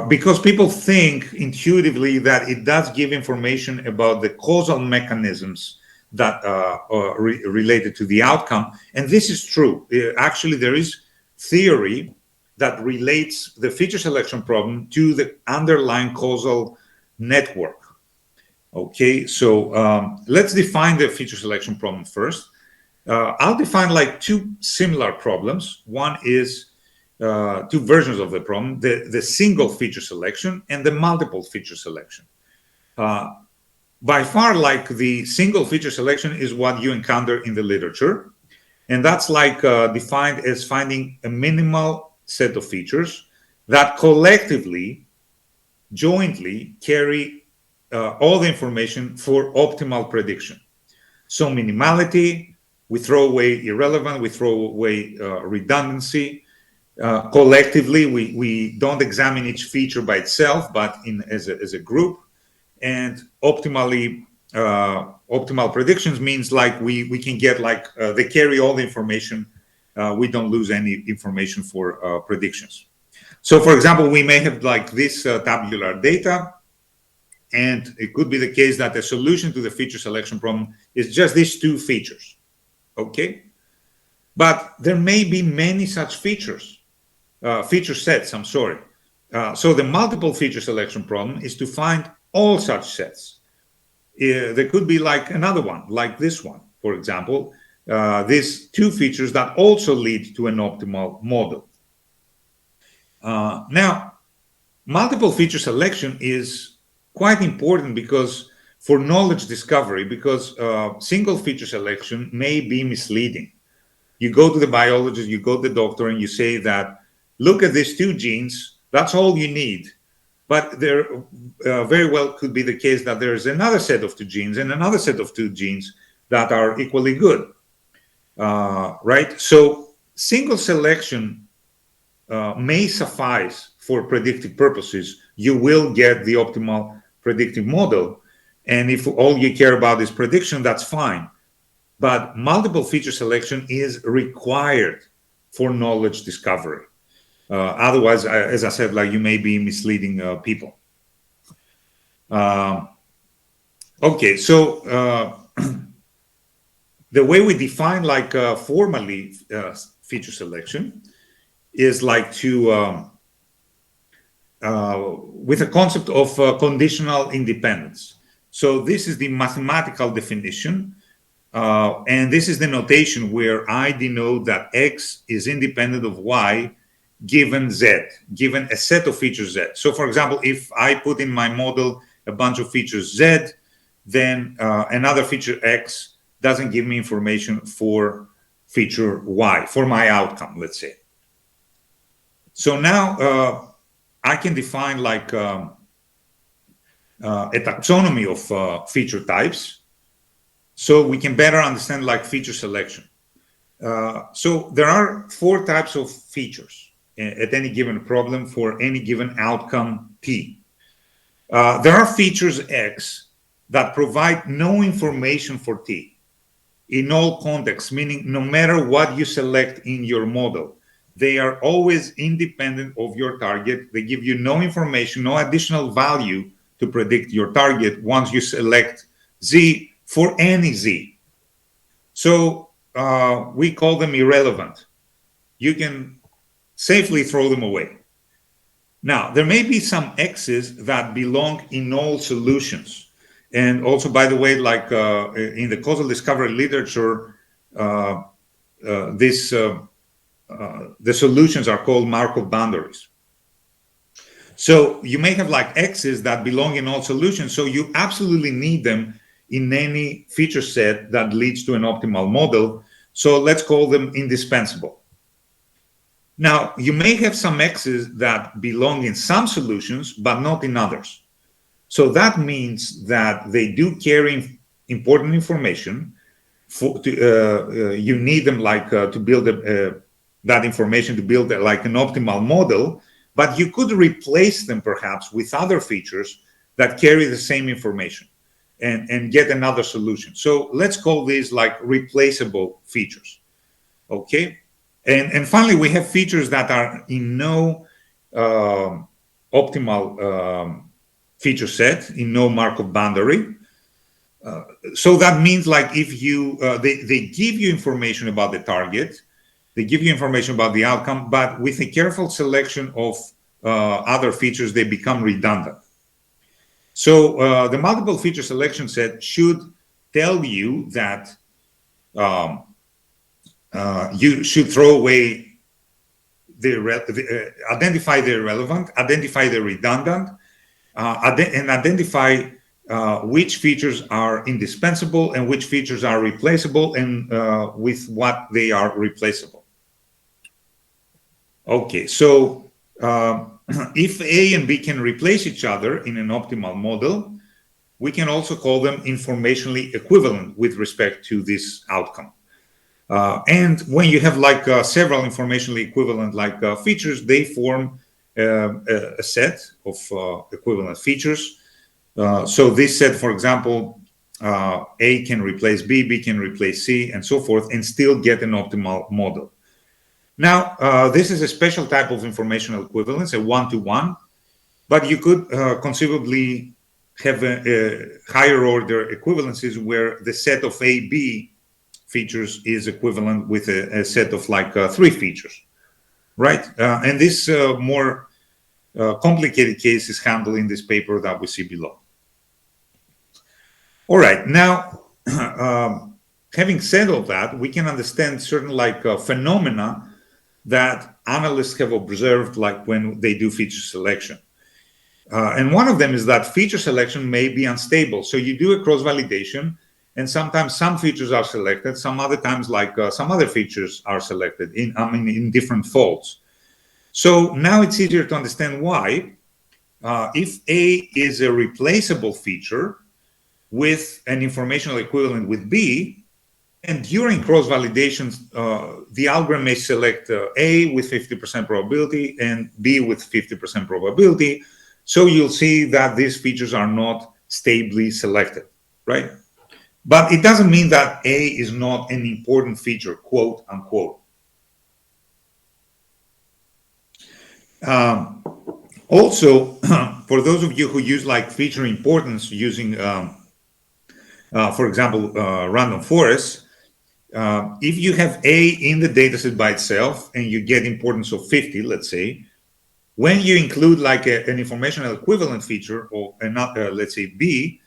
because people think intuitively that it does give information about the causal mechanisms that are related to the outcome. And this is true. Actually, there is theory that relates the feature selection problem to the underlying causal network. Okay, so let's define the feature selection problem first. I'll define like two similar problems. One is two versions of the problem, the single feature selection and the multiple feature selection. By far, like the single feature selection is what you encounter in the literature. And that's like defined as finding a minimal set of features that collectively, jointly carry all the information for optimal prediction. So minimality, we throw away irrelevant, we throw away redundancy. Collectively, we don't examine each feature by itself, but as a group. And optimally, optimal predictions means like we can get like they carry all the information. We don't lose any information for predictions. So, for example, we may have like this tabular data, and it could be the case that the solution to the feature selection problem is just these two features. Okay, but there may be many such features, feature sets. I'm sorry. So the multiple feature selection problem is to find all such sets. There could be like another one, like this one, for example, these two features that also lead to an optimal model. Now, multiple feature selection is quite important because for knowledge discovery, because single feature selection may be misleading. You go to the biologist, you go to the doctor, and you say that, look at these two genes, that's all you need. But there very well could be the case that there's another set of two genes and another set of two genes that are equally good, right? So single selection may suffice for predictive purposes. You will get the optimal predictive model. And if all you care about is prediction, that's fine. But multiple feature selection is required for knowledge discovery. Otherwise, as I said, like you may be misleading people. Okay, so the way we define like formally feature selection is like to with a concept of conditional independence. So this is the mathematical definition, and this is the notation where I denote that X is independent of Y given Z, given a set of features Z. So for example, if I put in my model a bunch of features Z, then another feature X doesn't give me information for feature Y, for my outcome, let's say. So now I can define like a taxonomy of feature types, so we can better understand like feature selection. So there are 4 types of features at any given problem for any given outcome P. There are features X that provide no information for T in all contexts, meaning no matter what you select in your model, they are always independent of your target. They give you no information, no additional value to predict your target once you select Z for any Z. So we call them irrelevant. You can safely throw them away. Now, there may be some X's that belong in all solutions. And also, by the way, like in the causal discovery literature, the solutions are called Markov boundaries. So you may have like X's that belong in all solutions. So you absolutely need them in any feature set that leads to an optimal model. So let's call them indispensable. Now, you may have some X's that belong in some solutions, but not in others. So that means that they do carry important information. You need them like to build that information to build like an optimal model, but you could replace them perhaps with other features that carry the same information and get another solution. So let's call these like replaceable features. Okay. And finally, we have features that are in no optimal feature set, in no Markov boundary. So that means like if you, they give you information about the target, they give you information about the outcome, but with a careful selection of other features, they become redundant. So the multiple feature selection set should tell you that you should throw away identify the irrelevant, identify the redundant, and identify which features are indispensable and which features are replaceable and with what they are replaceable. Okay, so if A and B can replace each other in an optimal model, we can also call them informationally equivalent with respect to this outcome. And when you have like several informationally equivalent like features, they form a set of equivalent features. So this set, for example, A can replace B, B can replace C, and so forth, and still get an optimal model. Now, this is a special type of informational equivalence, a one-to-one, but you could conceivably have a higher order equivalencies where the set of A, B features is equivalent with a set of like 3 features, right? And this more complicated case is handled in this paper that we see below. All right, now, having said all that, we can understand certain like phenomena that analysts have observed like when they do feature selection. And one of them is that feature selection may be unstable. So you do a cross-validation, and sometimes some features are selected, some other times like some other features are selected in different folds. So now it's easier to understand why. If A is a replaceable feature with an informational equivalent with B, and during cross-validations, the algorithm may select A with 50% probability and B with 50% probability. So you'll see that these features are not stably selected, right? But it doesn't mean that A is not an important feature, quote unquote. Also, for those of you who use like feature importance using, for example, random forests, if you have A in the dataset by itself and you get importance of 50, let's say, when you include like an informational equivalent feature or another, let's say B,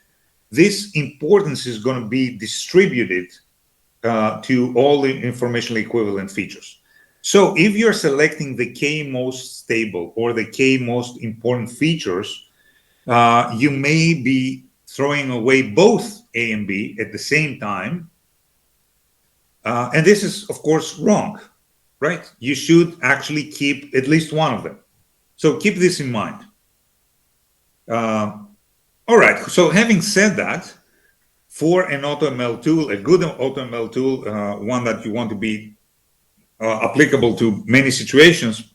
this importance is going to be distributed to all the informational equivalent features. So if you're selecting the K most stable or the K most important features, you may be throwing away both A and B at the same time. And this is, of course, wrong, right? You should actually keep at least one of them. So keep this in mind. All right, so having said that, for an AutoML tool, a good AutoML tool, one that you want to be applicable to many situations,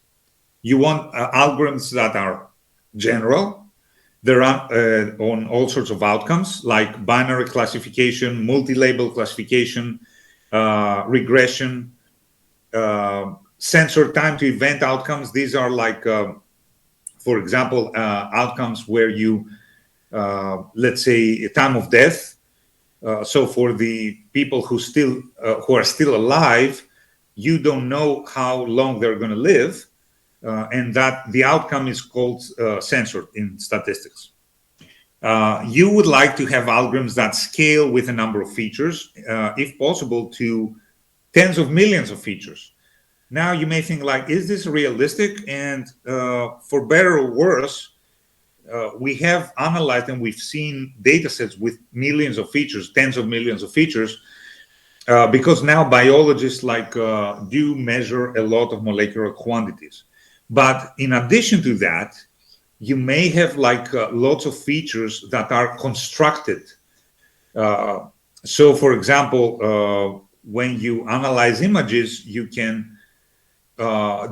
you want algorithms that are general. They're on all sorts of outcomes like binary classification, multi-label classification, regression, sensor time to event outcomes. These are like, for example, outcomes where you, let's say, time of death. So for the people who are still alive, you don't know how long they're going to live, and that the outcome is called censored in statistics. You would like to have algorithms that scale with a number of features, if possible, to tens of millions of features. Now you may think like, is this realistic? And for better or worse, we have analyzed and we've seen data sets with millions of features, tens of millions of features, because now biologists like do measure a lot of molecular quantities. But in addition to that, you may have like lots of features that are constructed. So for example, when you analyze images, you can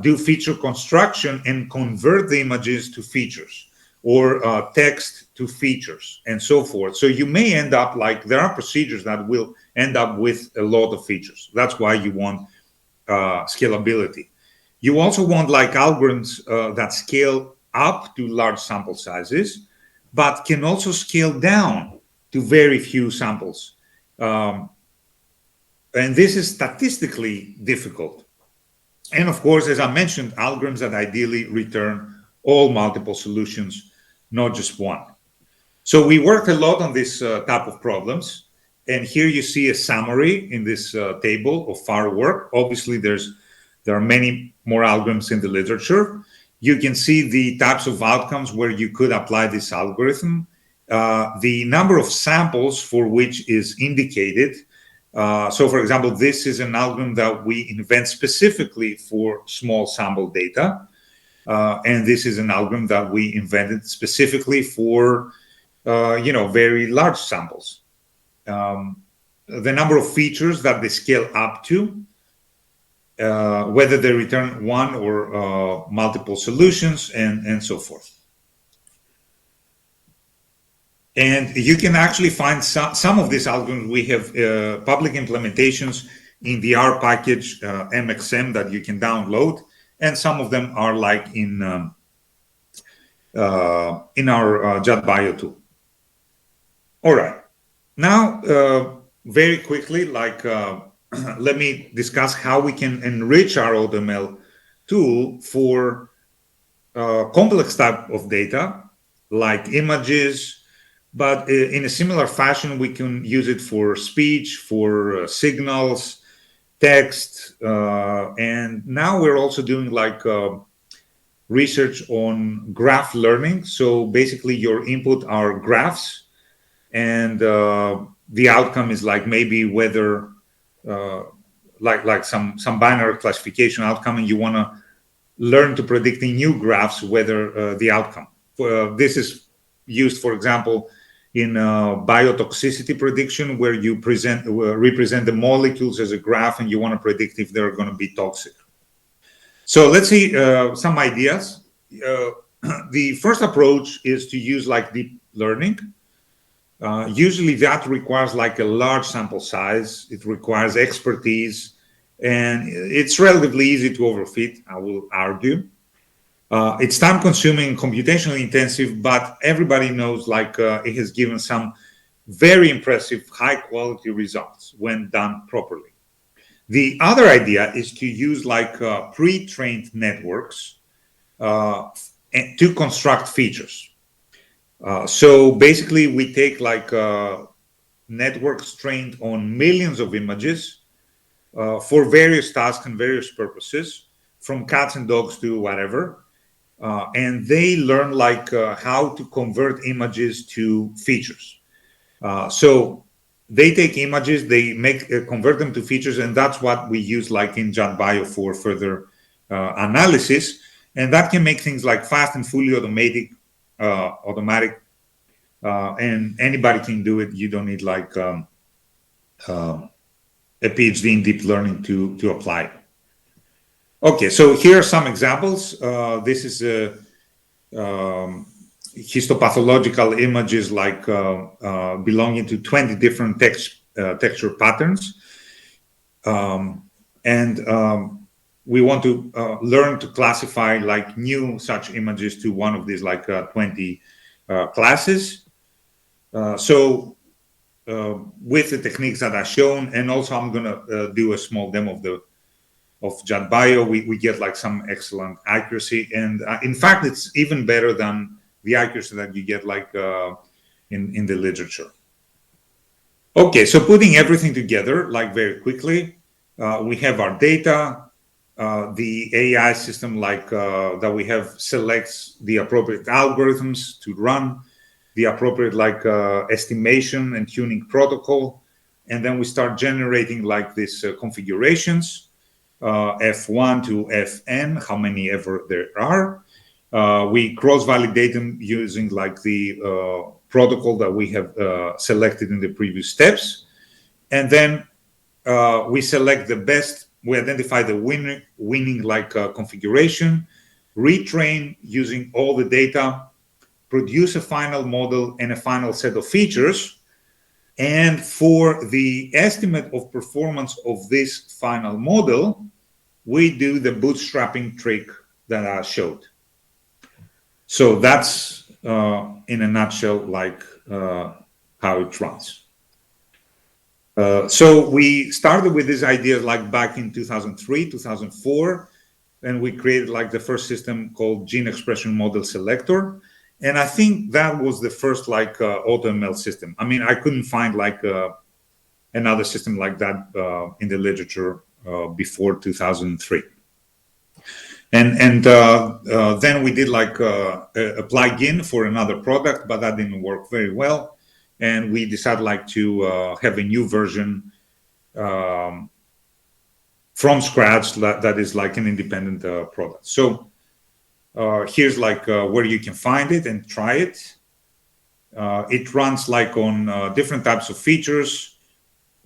do feature construction and convert the images to features, or text to features, and so forth. So you may end up like, there are procedures that will end up with a lot of features. That's why you want scalability. You also want like algorithms that scale up to large sample sizes, but can also scale down to very few samples. And this is statistically difficult. And of course, as I mentioned, algorithms that ideally return all multiple solutions, not just one. So we worked a lot on this type of problems. And here you see a summary in this table of our work. Obviously, there are many more algorithms in the literature. You can see the types of outcomes where you could apply this algorithm, the number of samples for which is indicated. So for example, this is an algorithm that we invent specifically for small sample data. And this is an algorithm that we invented specifically for, very large samples. The number of features that they scale up to, whether they return one or multiple solutions, and so forth. And you can actually find some of these algorithms. We have public implementations in the R package MXM that you can download, and some of them are like in our JetBio tool. All right. Now, very quickly, like let me discuss how we can enrich our AutoML tool for complex type of data like images, but in a similar fashion, we can use it for speech, for signals, text, and now we're also doing like research on graph learning. So basically, your input are graphs, and the outcome is like maybe whether like some binary classification outcome, and you want to learn to predict in new graphs whether the outcome. This is used, for example, in biotoxicity prediction, where you represent the molecules as a graph, and you want to predict if they're going to be toxic. So let's see some ideas. The first approach is to use like deep learning. Usually that requires like a large sample size. It requires expertise, and it's relatively easy to overfit, I will argue. It's time consuming, computationally intensive, but everybody knows like it has given some very impressive high quality results when done properly. The other idea is to use like pre-trained networks to construct features. So basically we take like networks trained on millions of images for various tasks and various purposes, from cats and dogs to whatever. And they learn like how to convert images to features. So they take images, they convert them to features, and that's what we use like in JetBio for further analysis. And that can make things like fast and fully automatic, and anybody can do it. You don't need like a PhD in deep learning to apply it. Okay, so here are some examples. This is histopathological images like belonging to 20 different texture patterns. We want to learn to classify like new such images to one of these like 20 classes. With the techniques that are shown, and also I'm going to do a small demo of JetBio, we get like some excellent accuracy, and in fact it's even better than the accuracy that you get like in the literature. Okay, so putting everything together like very quickly, we have our data. The AI system like that we have selects the appropriate algorithms to run, the appropriate like estimation and tuning protocol, and then we start generating like these configurations, F1 to Fn, how many ever there are. We cross-validate them using like the protocol that we have selected in the previous steps, and then we select the best. We identify the winning like configuration, retrain using all the data, produce a final model and a final set of features. And for the estimate of performance of this final model, we do the bootstrapping trick that I showed. So that's in a nutshell like how it runs. So we started with this idea like back in 2003, 2004, and we created like the first system called Gene Expression Model Selector. And I think that was the first like AutoML system. I mean, I couldn't find like another system like that in the literature before 2003. And then we did like a plugin for another product, but that didn't work very well. And we decided like to have a new version from scratch that is like an independent product. So here's like where you can find it and try it. It runs like on different types of features.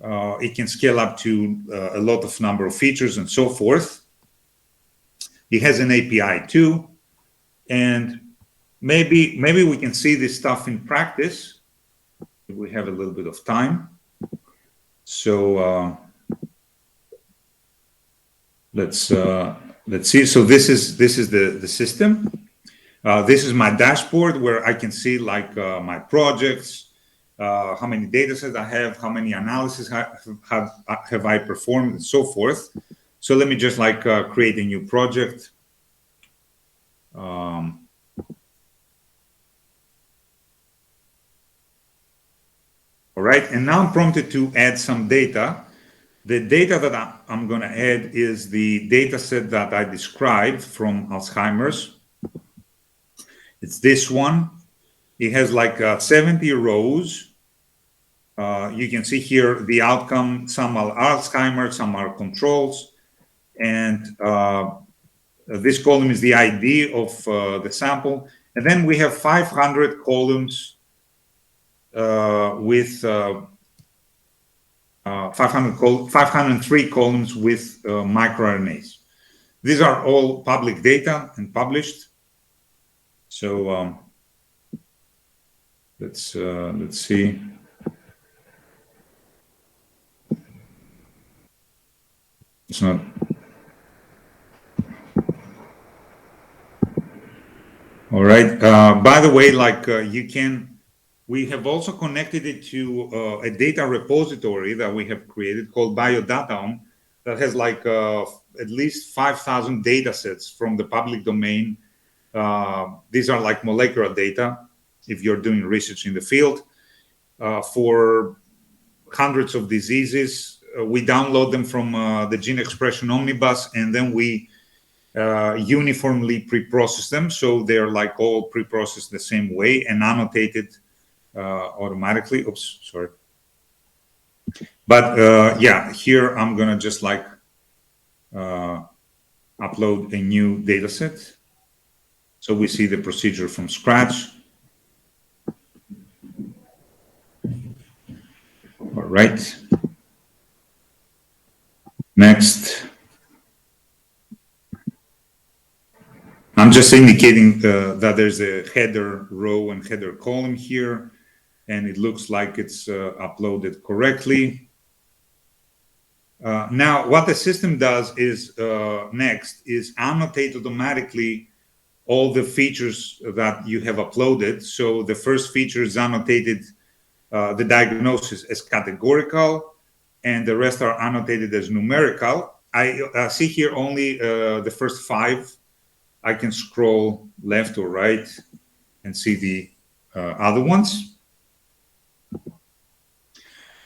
It can scale up to a lot of number of features and so forth. It has an API too, and maybe we can see this stuff in practice if we have a little bit of time. So let's see. So this is the system. This is my dashboard where I can see like my projects, how many data sets I have, how many analyses have I performed, and so forth. So let me just like create a new project. All right, and now I'm prompted to add some data. The data that I'm going to add is the data set that I described from Alzheimer's. It's this one. It has like 70 rows. You can see here the outcome. Some are Alzheimer's, some are controls. And this column is the ID of the sample. And then we have 500 columns with 503 columns with microRNAs. These are all public data and published. So let's see. It's not. All right. By the way, like we have also connected it to a data repository that we have created called BioDataOM that has like at least 5,000 data sets from the public domain. These are like molecular data if you're doing research in the field for hundreds of diseases. We download them from the Gene Expression Omnibus, and then we uniformly pre-process them. So they're like all pre-processed the same way and annotated automatically. Oops, sorry. But yeah, here I'm gonna just like upload a new data set. So we see the procedure from scratch. All right. Next. I'm just indicating that there's a header row and header column here, and it looks like it's uploaded correctly. Now, what the system does is next is annotate automatically all the features that you have uploaded. So the first feature is annotated, the diagnosis as categorical, and the rest are annotated as numerical. I see here only the first 5. I can scroll left or right and see the other ones.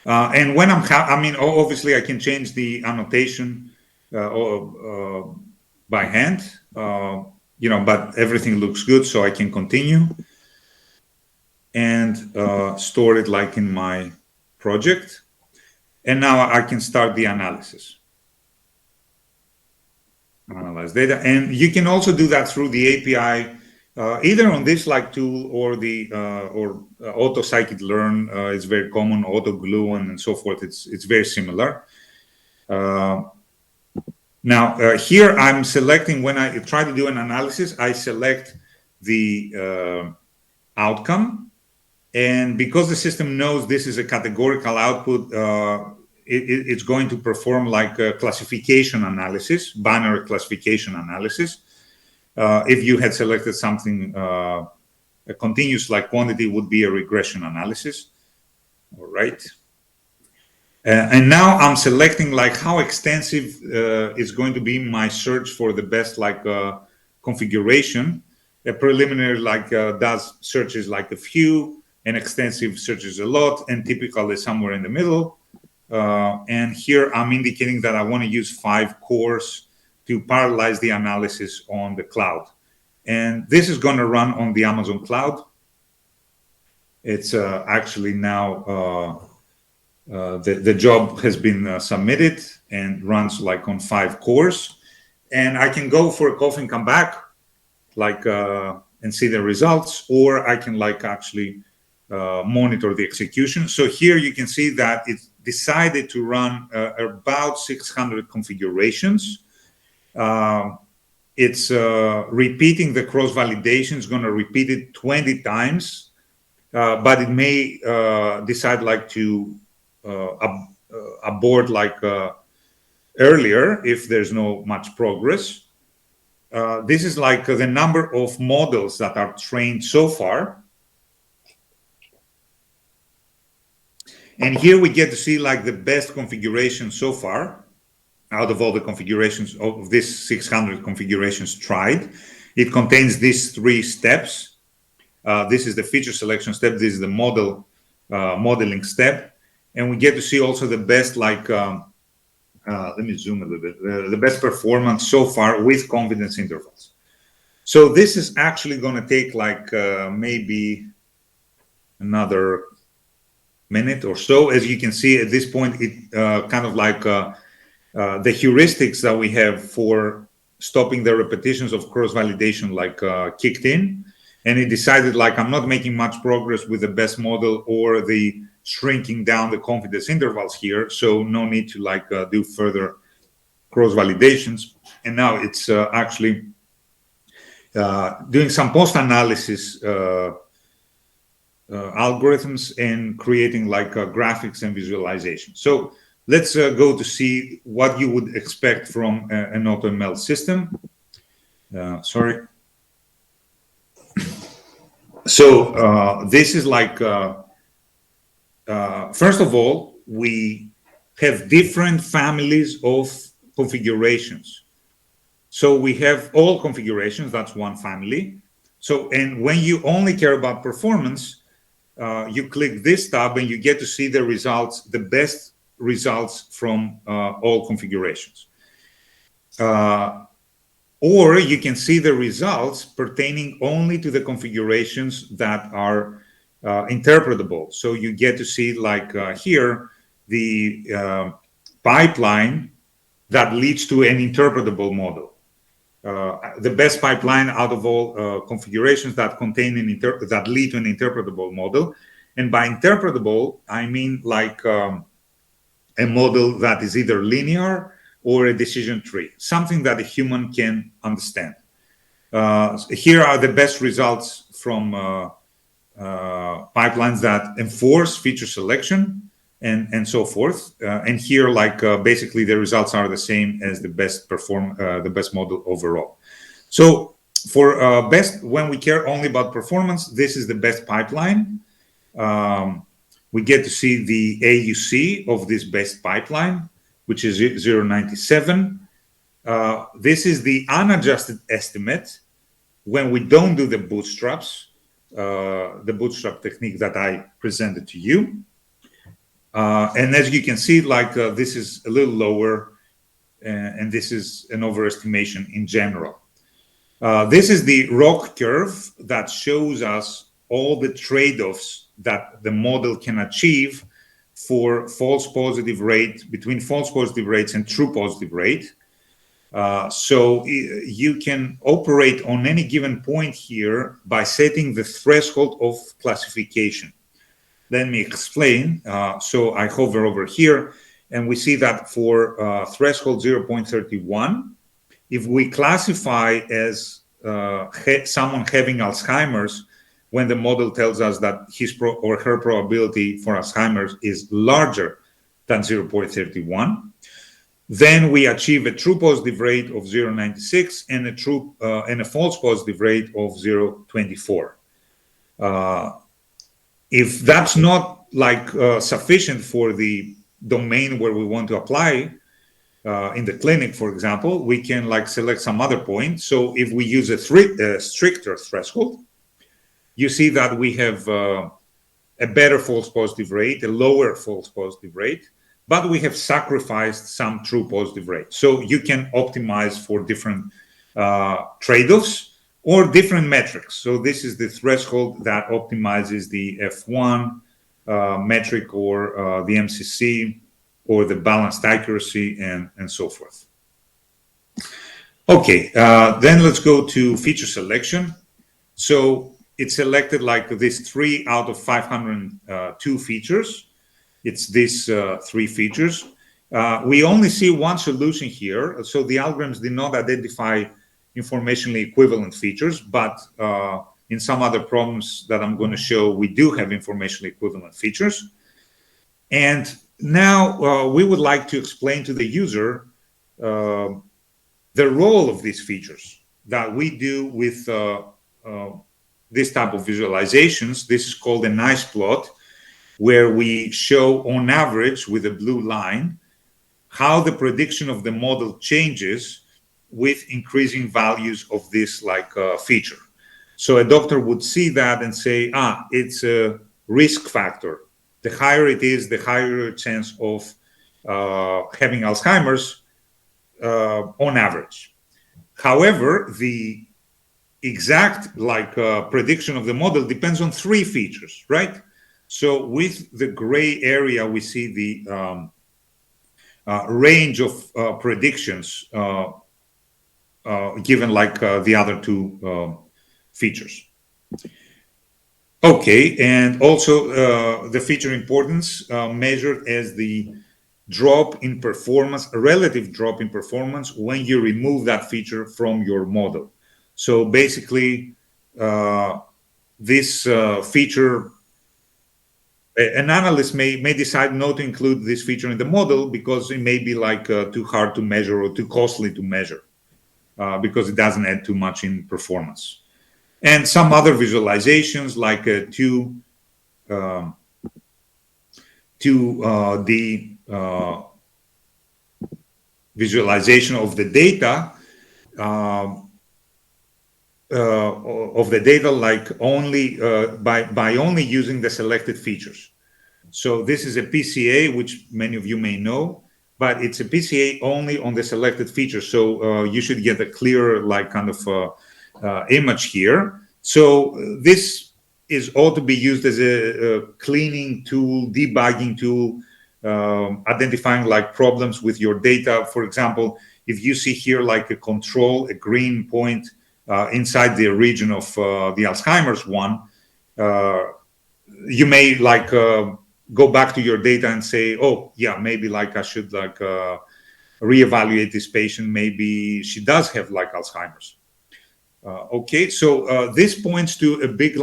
And when I mean, obviously I can change the annotation by hand, you know, but everything looks good, so I can continue and store it like in my project. And now I can start the analysis. Analyze data, and you can also do that through the API, either on this like tool or the auto scikit-learn. It's very common, AutoGluon and so forth. It's very similar. Now here I'm selecting, when I try to do an analysis, I select the outcome, and because the system knows this is a categorical output, it's going to perform like a classification analysis, binary classification analysis. If you had selected something, a continuous like quantity would be a regression analysis. All right. And now I'm selecting like how extensive is going to be my search for the best like configuration. A preliminary like does searches like a few, and extensive searches a lot, and typical is somewhere in the middle. And here I'm indicating that I want to use 5 cores to parallelize the analysis on the cloud. And this is going to run on the Amazon cloud. It's actually now, the job has been submitted and runs like on 5 cores. And I can go for a coffee and come back like and see the results, or I can like actually monitor the execution. So here you can see that it decided to run about 600 configurations. It's repeating the cross-validation. It's going to repeat it 20 times, but it may decide like to abort like earlier if there's no much progress. This is like the number of models that are trained so far. And here we get to see like the best configuration so far out of all the configurations of this 600 configurations tried. It contains these 3 steps. This is the feature selection step. This is the modeling step. And we get to see also the best, like, let me zoom a little bit, the best performance so far with confidence intervals. So this is actually going to take like maybe another minute or so. As you can see at this point, it kind of like the heuristics that we have for stopping the repetitions of cross-validation like kicked in, and it decided like I'm not making much progress with the best model or the shrinking down the confidence intervals here, so no need to like do further cross-validations. And now it's actually doing some post-analysis algorithms and creating like graphics and visualization. So let's go to see what you would expect from an AutoML system. Sorry. So this is like, first of all, we have different families of configurations. So we have all configurations, that's one family. So, and when you only care about performance, you click this tab and you get to see the results, the best results from all configurations. Or you can see the results pertaining only to the configurations that are interpretable. So you get to see like here, the pipeline that leads to an interpretable model. The best pipeline out of all configurations that contain that lead to an interpretable model. And by interpretable, I mean like a model that is either linear or a decision tree, something that a human can understand. Here are the best results from pipelines that enforce feature selection and so forth. And here, like basically, the results are the same as the best model overall. So for best, when we care only about performance, this is the best pipeline. We get to see the AUC of this best pipeline, which is 0.97. This is the unadjusted estimate when we don't do the bootstraps, the bootstrap technique that I presented to you. And as you can see, like this is a little lower, and this is an overestimation in general. This is the ROC curve that shows us all the trade-offs that the model can achieve for false positive rate, between false positive rates and true positive rate. So you can operate on any given point here by setting the threshold of classification. Let me explain. So I hover over here, and we see that for threshold 0.31, if we classify as someone having Alzheimer's, when the model tells us that his or her probability for Alzheimer's is larger than 0.31, then we achieve a true positive rate of 0.96 and a false positive rate of 0.24. If that's not like sufficient for the domain where we want to apply in the clinic, for example, we can like select some other point. So if we use a stricter threshold, you see that we have a better false positive rate, a lower false positive rate, but we have sacrificed some true positive rate. So you can optimize for different trade-offs or different metrics. So this is the threshold that optimizes the F1 metric or the MCC or the balanced accuracy and so forth. Okay, then let's go to feature selection. So it's selected like this 3 out of 502 features. It's these 3 features. We only see one solution here. So the algorithms did not identify informationally equivalent features, but in some other problems that I'm going to show, we do have informationally equivalent features. And now we would like to explain to the user the role of these features that we do with this type of visualizations. This is called a nice plot. where we show on average with a blue line how the prediction of the model changes with increasing values of this feature. So a doctor would see that and say, it's a risk factor. The higher it is, the higher chance of having Alzheimer's on average. However, the exact prediction of the model depends on three features, right? So with the gray area, we see the range of predictions given the other two features. Okay, and also the feature importance measured as the drop in performance, a relative drop in performance when you remove that feature from your model. So basically, this feature, an analyst may decide not to include this feature in the model because it may be too hard to measure or too costly to measure because it doesn't add too much in performance. And some other visualizations like the visualization of the data only by only using the selected features. So this is a PCA, which many of you may know, but it's a PCA only on the selected features. So you should get a clearer image here. So this is all to be used as a cleaning tool, debugging tool, identifying problems with your data. For example, if you see here a control, a green point inside the region of the Alzheimer's one, you may go back to your data and say, oh yeah, maybe I should reevaluate this patient. Maybe she does have Alzheimer's. Okay, so this points to a big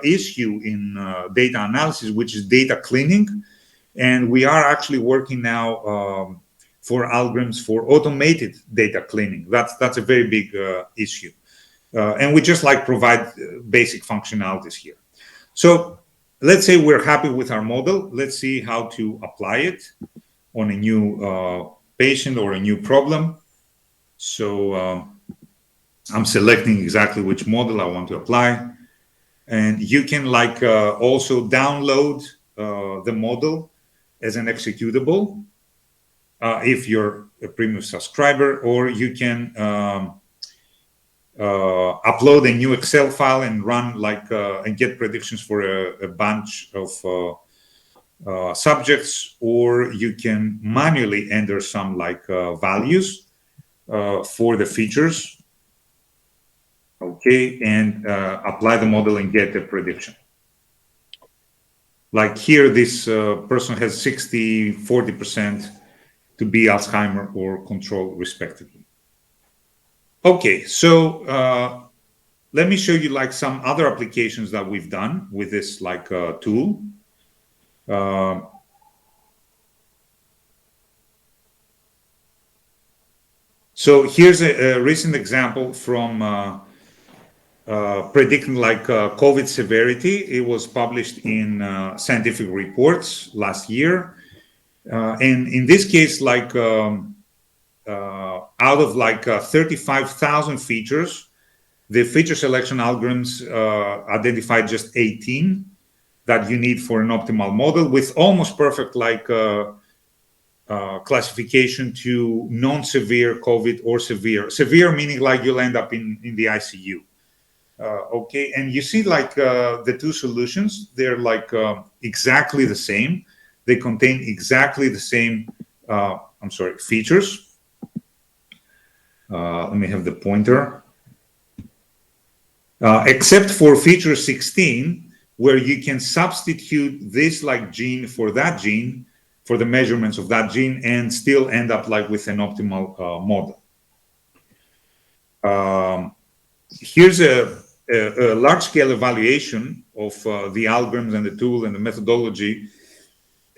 issue in data analysis, which is data cleaning. And we are actually working now for algorithms for automated data cleaning. That's a very big issue. And we just provide basic functionalities here. So let's say we're happy with our model. Let's see how to apply it on a new patient or a new problem. So I'm selecting exactly which model I want to apply. And you can also download the model as an executable if you're a premium subscriber, or you can upload a new Excel file and run and get predictions for a bunch of subjects, or you can manually enter some values for the features. Okay, and apply the model and get the prediction. Here, this person has 40% to be Alzheimer or control, respectively. Okay, so let me show you some other applications that we've done with this tool. So here's a recent example from predicting COVID severity. It was published in Scientific Reports last year. And in this case, out of 35,000 features, the feature selection algorithms identified just 18 that you need for an optimal model, with almost perfect classification to non-severe COVID or severe. Severe meaning you'll end up in the ICU. Okay, and you see the two solutions, they're exactly the same. They contain exactly the same features. Let me have the pointer. Except for feature 16, where you can substitute this gene for that gene, for the measurements of that gene, and still end up with an optimal model. Here's a large-scale evaluation of the algorithms and the tool and the methodology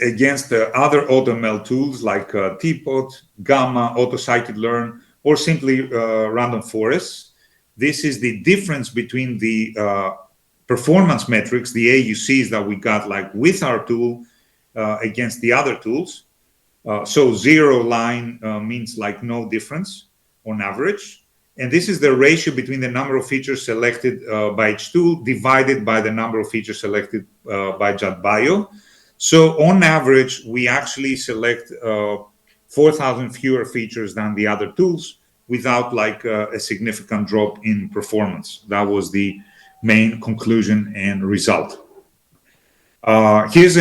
against the other AutoML tools like TPOT, Gamma, AutoScikit-learn, or simply random forests. This is the difference between the performance metrics, the AUCs that we got like with our tool against the other tools. So 0 line means like no difference on average. And this is the ratio between the number of features selected by each tool divided by the number of features selected by JetBio. So on average, we actually select 4,000 fewer features than the other tools without like a significant drop in performance. That was the main conclusion and result. Here's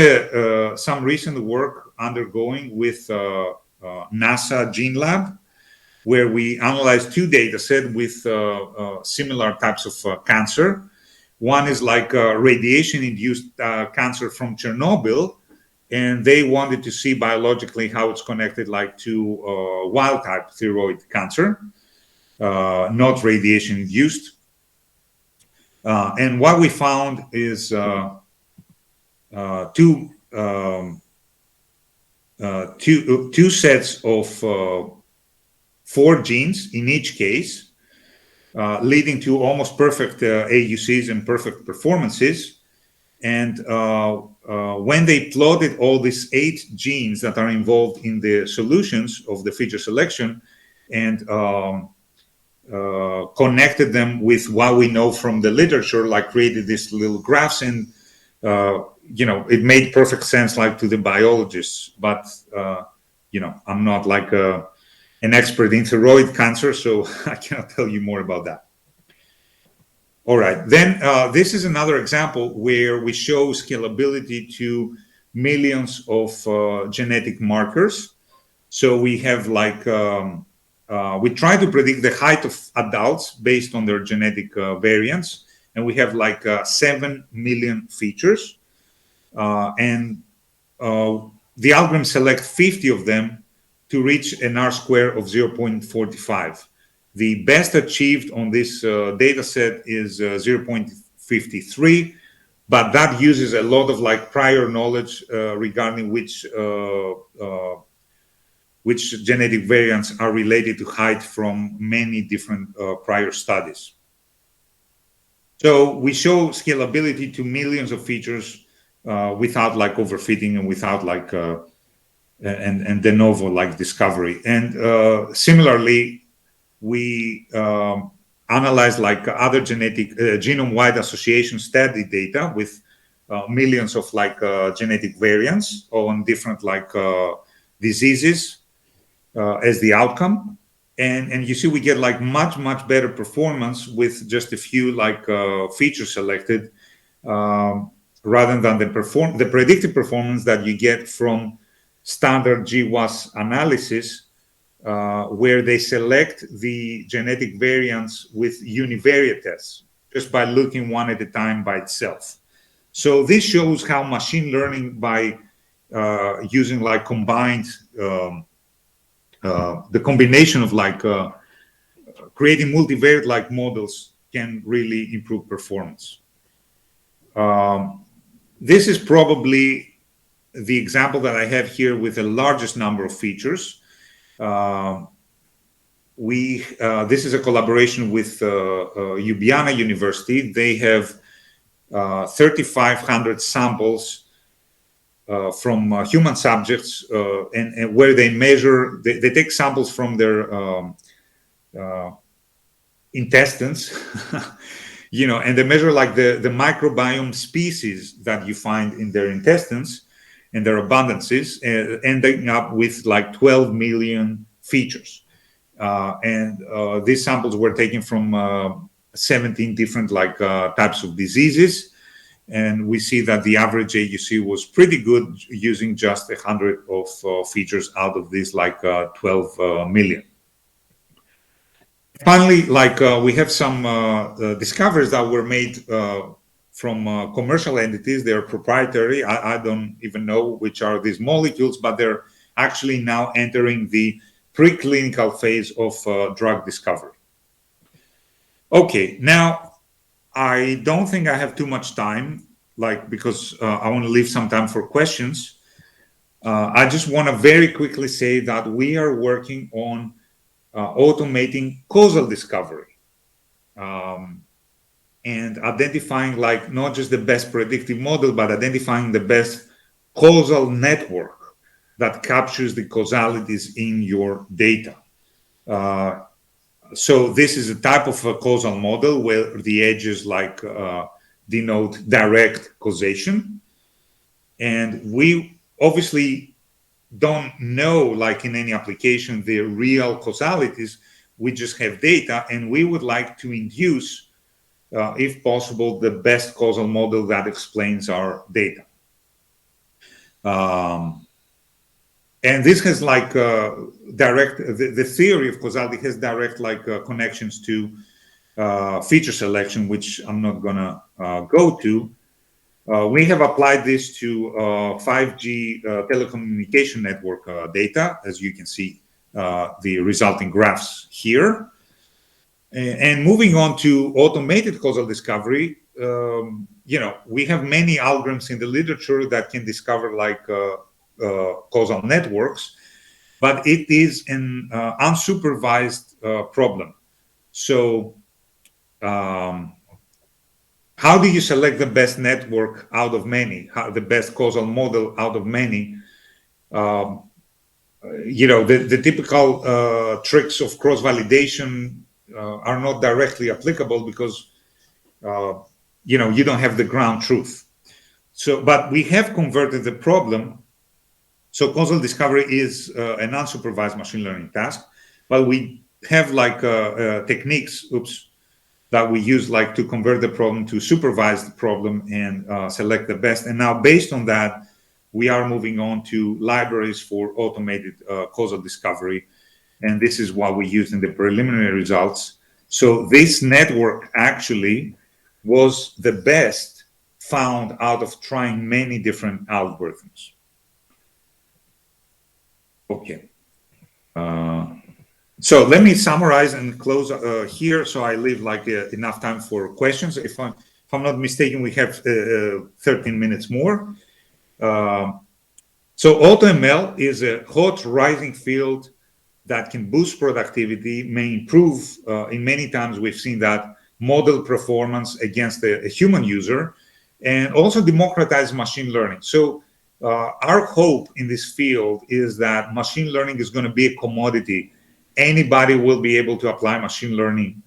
some recent work undergoing with NASA Gene Lab, where we analyzed 2 data sets with similar types of cancer. One is like radiation-induced cancer from Chernobyl, and they wanted to see biologically how it's connected like to wild-type thyroid cancer, not radiation-induced. And what we found is two sets of 4 genes in each case, leading to almost perfect AUCs and perfect performances. And when they plotted all these 8 genes that are involved in the solutions of the feature selection and connected them with what we know from the literature, like created these little graphs, and it made perfect sense like to the biologists. But I'm not like an expert in thyroid cancer, so I cannot tell you more about that. All right, then this is another example where we show scalability to millions of genetic markers. So we have like, we try to predict the height of adults based on their genetic variants, and we have like 7 million features. And the algorithm selects 50 of them to reach an R-square of 0.45. The best achieved on this data set is 0.53, but that uses a lot of like prior knowledge regarding which genetic variants are related to height from many different prior studies. So we show scalability to millions of features without like overfitting and without like and de novo like discovery. And similarly, we analyze like other genetic genome-wide association study data with millions of like genetic variants on different like diseases as the outcome. And you see we get like much better performance with just a few like features selected rather than the predictive performance that you get from standard GWAS analysis, where they select the genetic variants with univariate tests just by looking one at a time by itself. So this shows how machine learning by using like combined the combination of like creating multivariate like models can really improve performance. This is probably the example that I have here with the largest number of features. This is a collaboration with Ljubljana University. They have 3,500 samples from human subjects, and where they measure, they take samples from their intestines, and they measure like the microbiome species that you find in their intestines and their abundances, ending up with like 12 million features. And these samples were taken from 17 different like types of diseases. And we see that the average AUC was pretty good using just 100 of features out of these like 12 million. Finally, like we have some discoveries that were made from commercial entities. They're proprietary. I don't even know which are these molecules, but they're actually now entering the preclinical phase of drug discovery. Okay, now I don't think I have too much time, like because I want to leave some time for questions. I just want to very quickly say that we are working on automating causal discovery. and identifying like not just the best predictive model, but identifying the best causal network that captures the causalities in your data. So this is a type of a causal model where the edges like denote direct causation. And we obviously don't know, like in any application, the real causalities. We just have data, and we would like to induce, if possible, the best causal model that explains our data. And this has like direct, the theory of causality has direct like connections to feature selection, which I'm not gonna go to. We have applied this to 5G telecommunication network data, as you can see the resulting graphs here. And moving on to automated causal discovery, we have many algorithms in the literature that can discover like causal networks, but it is an unsupervised problem. So how do you select the best network out of many, the best causal model out of many? The typical tricks of cross-validation are not directly applicable because, you don't have the ground truth. So, but we have converted the problem. So causal discovery is an unsupervised machine learning task, but we have like techniques, that we use like to convert the problem to supervised problem and select the best. And now based on that, we are moving on to libraries for automated causal discovery. And this is what we used in the preliminary results. So this network actually was the best found out of trying many different algorithms. Okay. So let me summarize and close here, so I leave like enough time for questions. If I'm not mistaken, we have 13 minutes more. So AutoML is a hot rising field that can boost productivity, may improve. In many times we've seen that model performance against a human user, and also democratize machine learning. So our hope in this field is that machine learning is going to be a commodity. Anybody will be able to apply machine learning.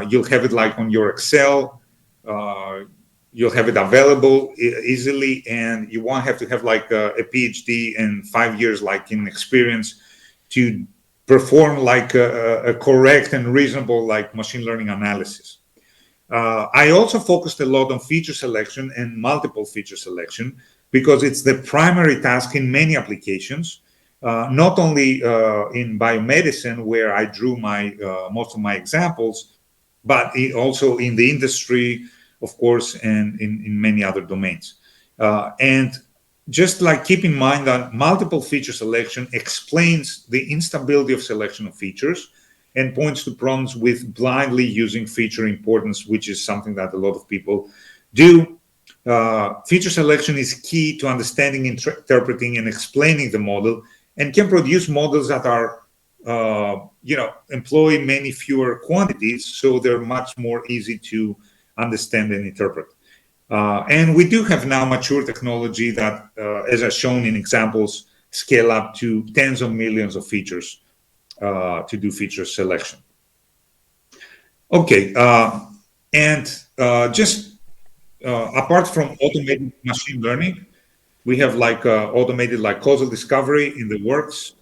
You'll have it like on your Excel. You'll have it available easily, and you won't have to have like a PhD and 5 years like in experience to perform like a correct and reasonable like machine learning analysis. I also focused a lot on feature selection and multiple feature selection because it's the primary task in many applications. Not only in biomedicine, where I drew my most of my examples, but also in the industry, of course, and in many other domains. And just like keep in mind that multiple feature selection explains the instability of selection of features and points to problems with blindly using feature importance, which is something that a lot of people do. Feature selection is key to understanding, interpreting, and explaining the model, and can produce models that are, employ many fewer quantities, so they're much more easy to understand and interpret. And we do have now mature technology that, as I've shown in examples, scale up to tens of millions of features to do feature selection. Okay, apart from automated machine learning, we have like automated like causal discovery in the works,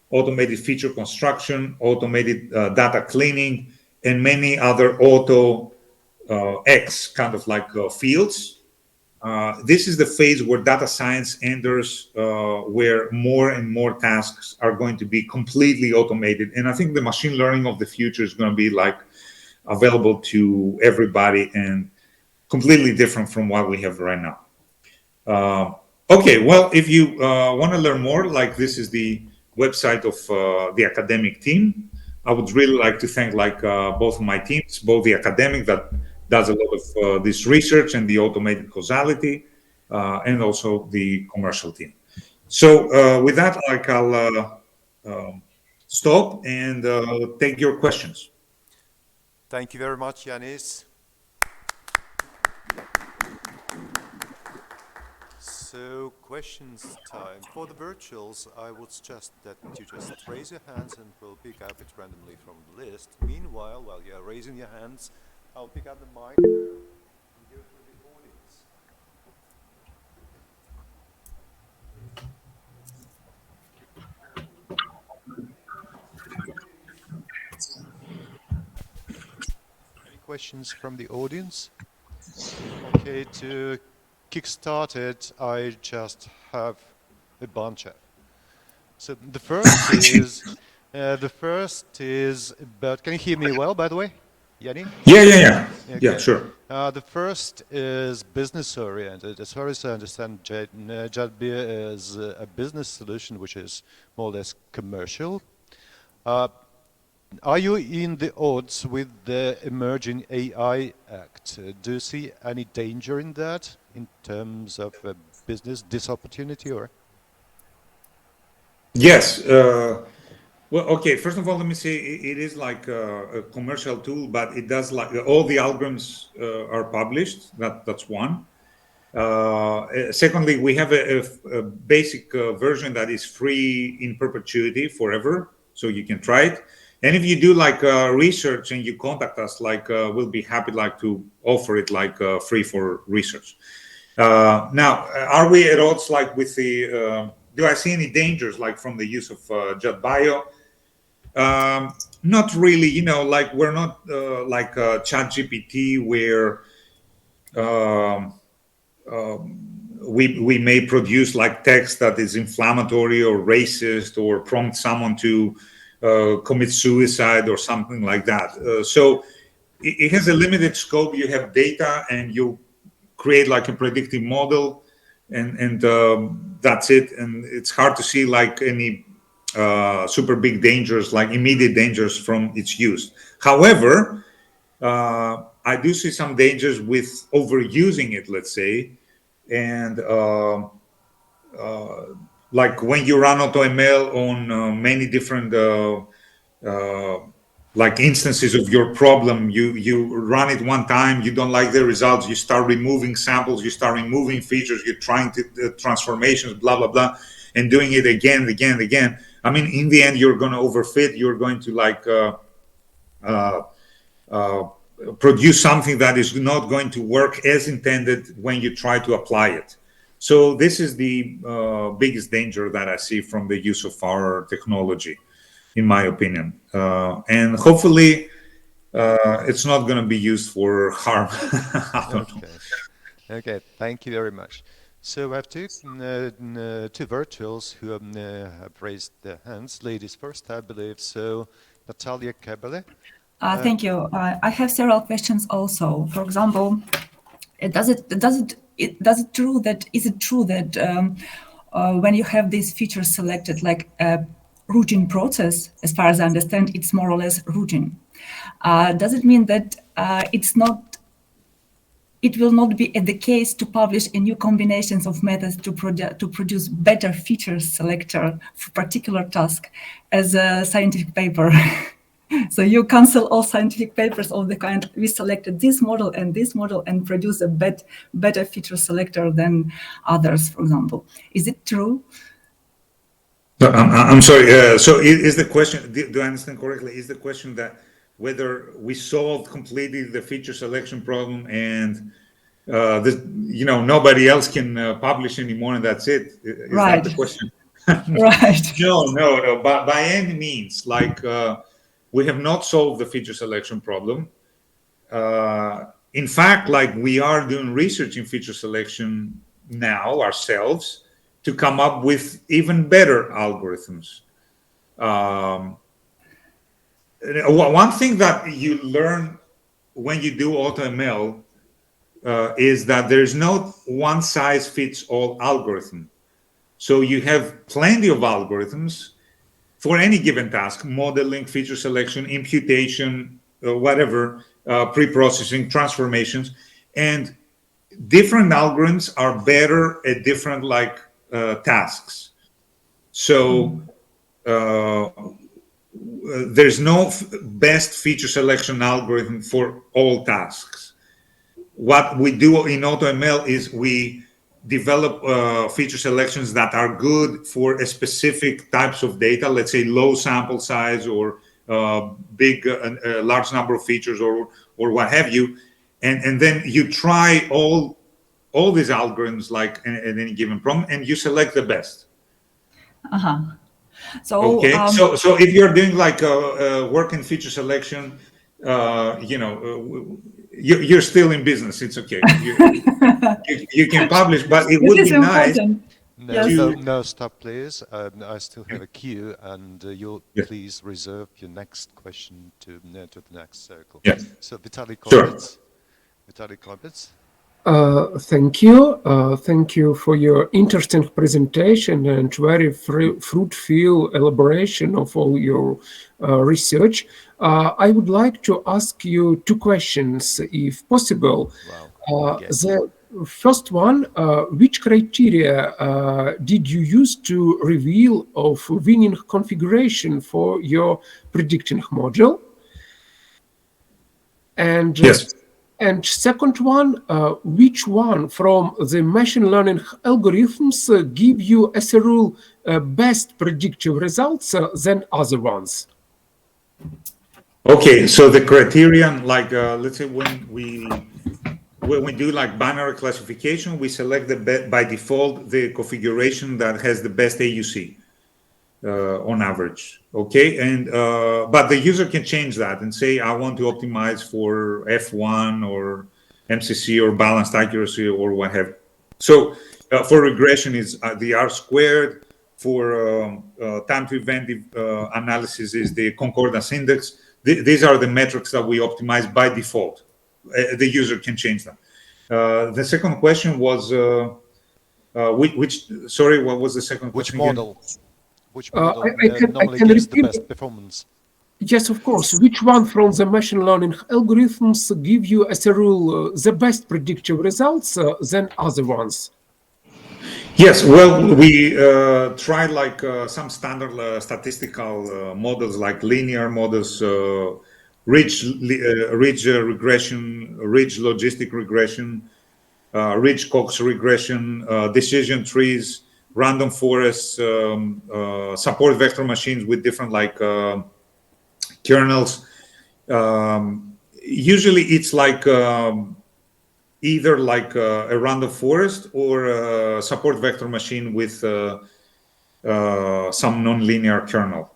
automated feature construction, automated data cleaning, and many other auto X kind of like fields. This is the phase where data science enters, where more and more tasks are going to be completely automated. And I think the machine learning of the future is going to be like available to everybody and completely different from what we have right now. Okay, well, if you want to learn more, like this is the website of the academic team. I would really like to thank like both of my teams, both the academic that does a lot of this research and the automated causality, and also the commercial team. So with that, like I'll stop and take your questions. Thank you very much, Yanis. So, questions time. For the virtuals, I would suggest that you just raise your hands and we'll pick up it randomly from the list. Meanwhile, while you're raising your hands, I'll pick up the mic and go to the audience. Any questions from the audience? Okay, to kickstart it, I just have a bunch of. So the first is about. Can you hear me well, by the way, Yanni? Yeah, Okay. sure. The first is business oriented. As far as I understand, JetBeer is a business solution which is more or less commercial. Are you in the odds with the emerging AI Act? Do you see any danger in that in terms of business disopportunity or? Yes. Well, okay. First of all, let me say it is like a commercial tool, but it does like all the algorithms are published. That's one. Secondly, we have a basic version that is free in perpetuity forever, so you can try it. And if you do like research and you contact us, like we'll be happy like to offer it like free for research. Now, are we at odds like with the? Do I see any dangers like from the use of JetBio? Not really. You know, like we're not like ChatGPT where. Um, we may produce like text that is inflammatory or racist or prompt someone to commit suicide or something like that. So it has a limited scope. You have data and you create like a predictive model, and that's it. And it's hard to see like any super big dangers, like immediate dangers from its use. However, I do see some dangers with overusing it, let's say, and like when you run AutoML on many different uh, like instances of your problem, you run it one time, you don't like the results, you start removing samples, you start removing features, you're trying to transformations, blah blah blah, and doing it again, again, again. I mean, in the end, you're going to overfit. You're going to like. Uh, produce something that is not going to work as intended when you try to apply it. So this is the biggest danger that I see from the use of our technology, in my opinion. And hopefully, it's not going to be used for harm. I don't know. Okay. Okay. Thank you very much. So I have two virtuals who have raised their hands. Ladies first, I believe. So Natalia Kebele. Thank you. I have several questions also. For example, is it true that when you have these features selected, like a routing process, as far as I understand, it's more or less routing. Does it mean that it will not be the case to publish a new combinations of methods to produce better features selector for particular task as a scientific paper? So you cancel all scientific papers of the kind, we selected this model and produce a better feature selector than others, for example. Is it true? No, I'm sorry. So is the question, do I understand correctly? Is the question that whether we solved completely the feature selection problem and nobody else can publish anymore and that's it? Is Right. that the question? Right. No. By any means, like we have not solved the feature selection problem. In fact, like we are doing research in feature selection now ourselves to come up with even better algorithms. One thing that you learn when you do AutoML is that there's no one size fits all algorithm. So you have plenty of algorithms for any given task: modeling, feature selection, imputation, whatever, pre-processing, transformations, and different algorithms are better at different tasks. So there's no best feature selection algorithm for all tasks. What we do in AutoML is we develop feature selections that are good for a specific types of data, let's say low sample size or big, large number of features or what have you, and then you try all these algorithms like at any given problem, and you select the best. So Okay, so if you're doing like work in feature selection, you're still in business. It's okay. You can publish, but it would this be is nice. important. No, Yes. no, stop, please. I still have a queue, and you'll Yeah. please reserve your next question to the next circle. Yeah. So, Vitaly Sure. Korbets. Vitaly Korbets. Thank you. Thank you for your interesting presentation and very fruitful elaboration of all your research. I would like to ask you two questions, if possible. Wow. The first one, which criteria did you use to reveal of winning configuration for your predicting model? And Yes. And second one, which one from the machine learning algorithms give you, as a rule, best predictive results than other ones? Okay, so the criterion, like let's say when we do like binary classification, we select by default the configuration that has the best AUC on average. Okay, and but the user can change that and say, I want to optimize for F1 or MCC or balanced accuracy or what have you. So for regression is the R squared. For time to event analysis is the concordance index. These are the metrics that we optimize by default. The user can change them. The second question was sorry, what was the second question? Which model I normally can gives the repeat. best performance? Yes, of course. Which one from the machine learning algorithms give you, as a rule, the best predictive results than other ones? Yes, well, we tried like some standard statistical models, like linear models, ridge regression, ridge logistic regression, ridge Cox regression, decision trees, random forests, support vector machines with different like kernels. Usually it's like either like a random forest or a support vector machine with some nonlinear kernel,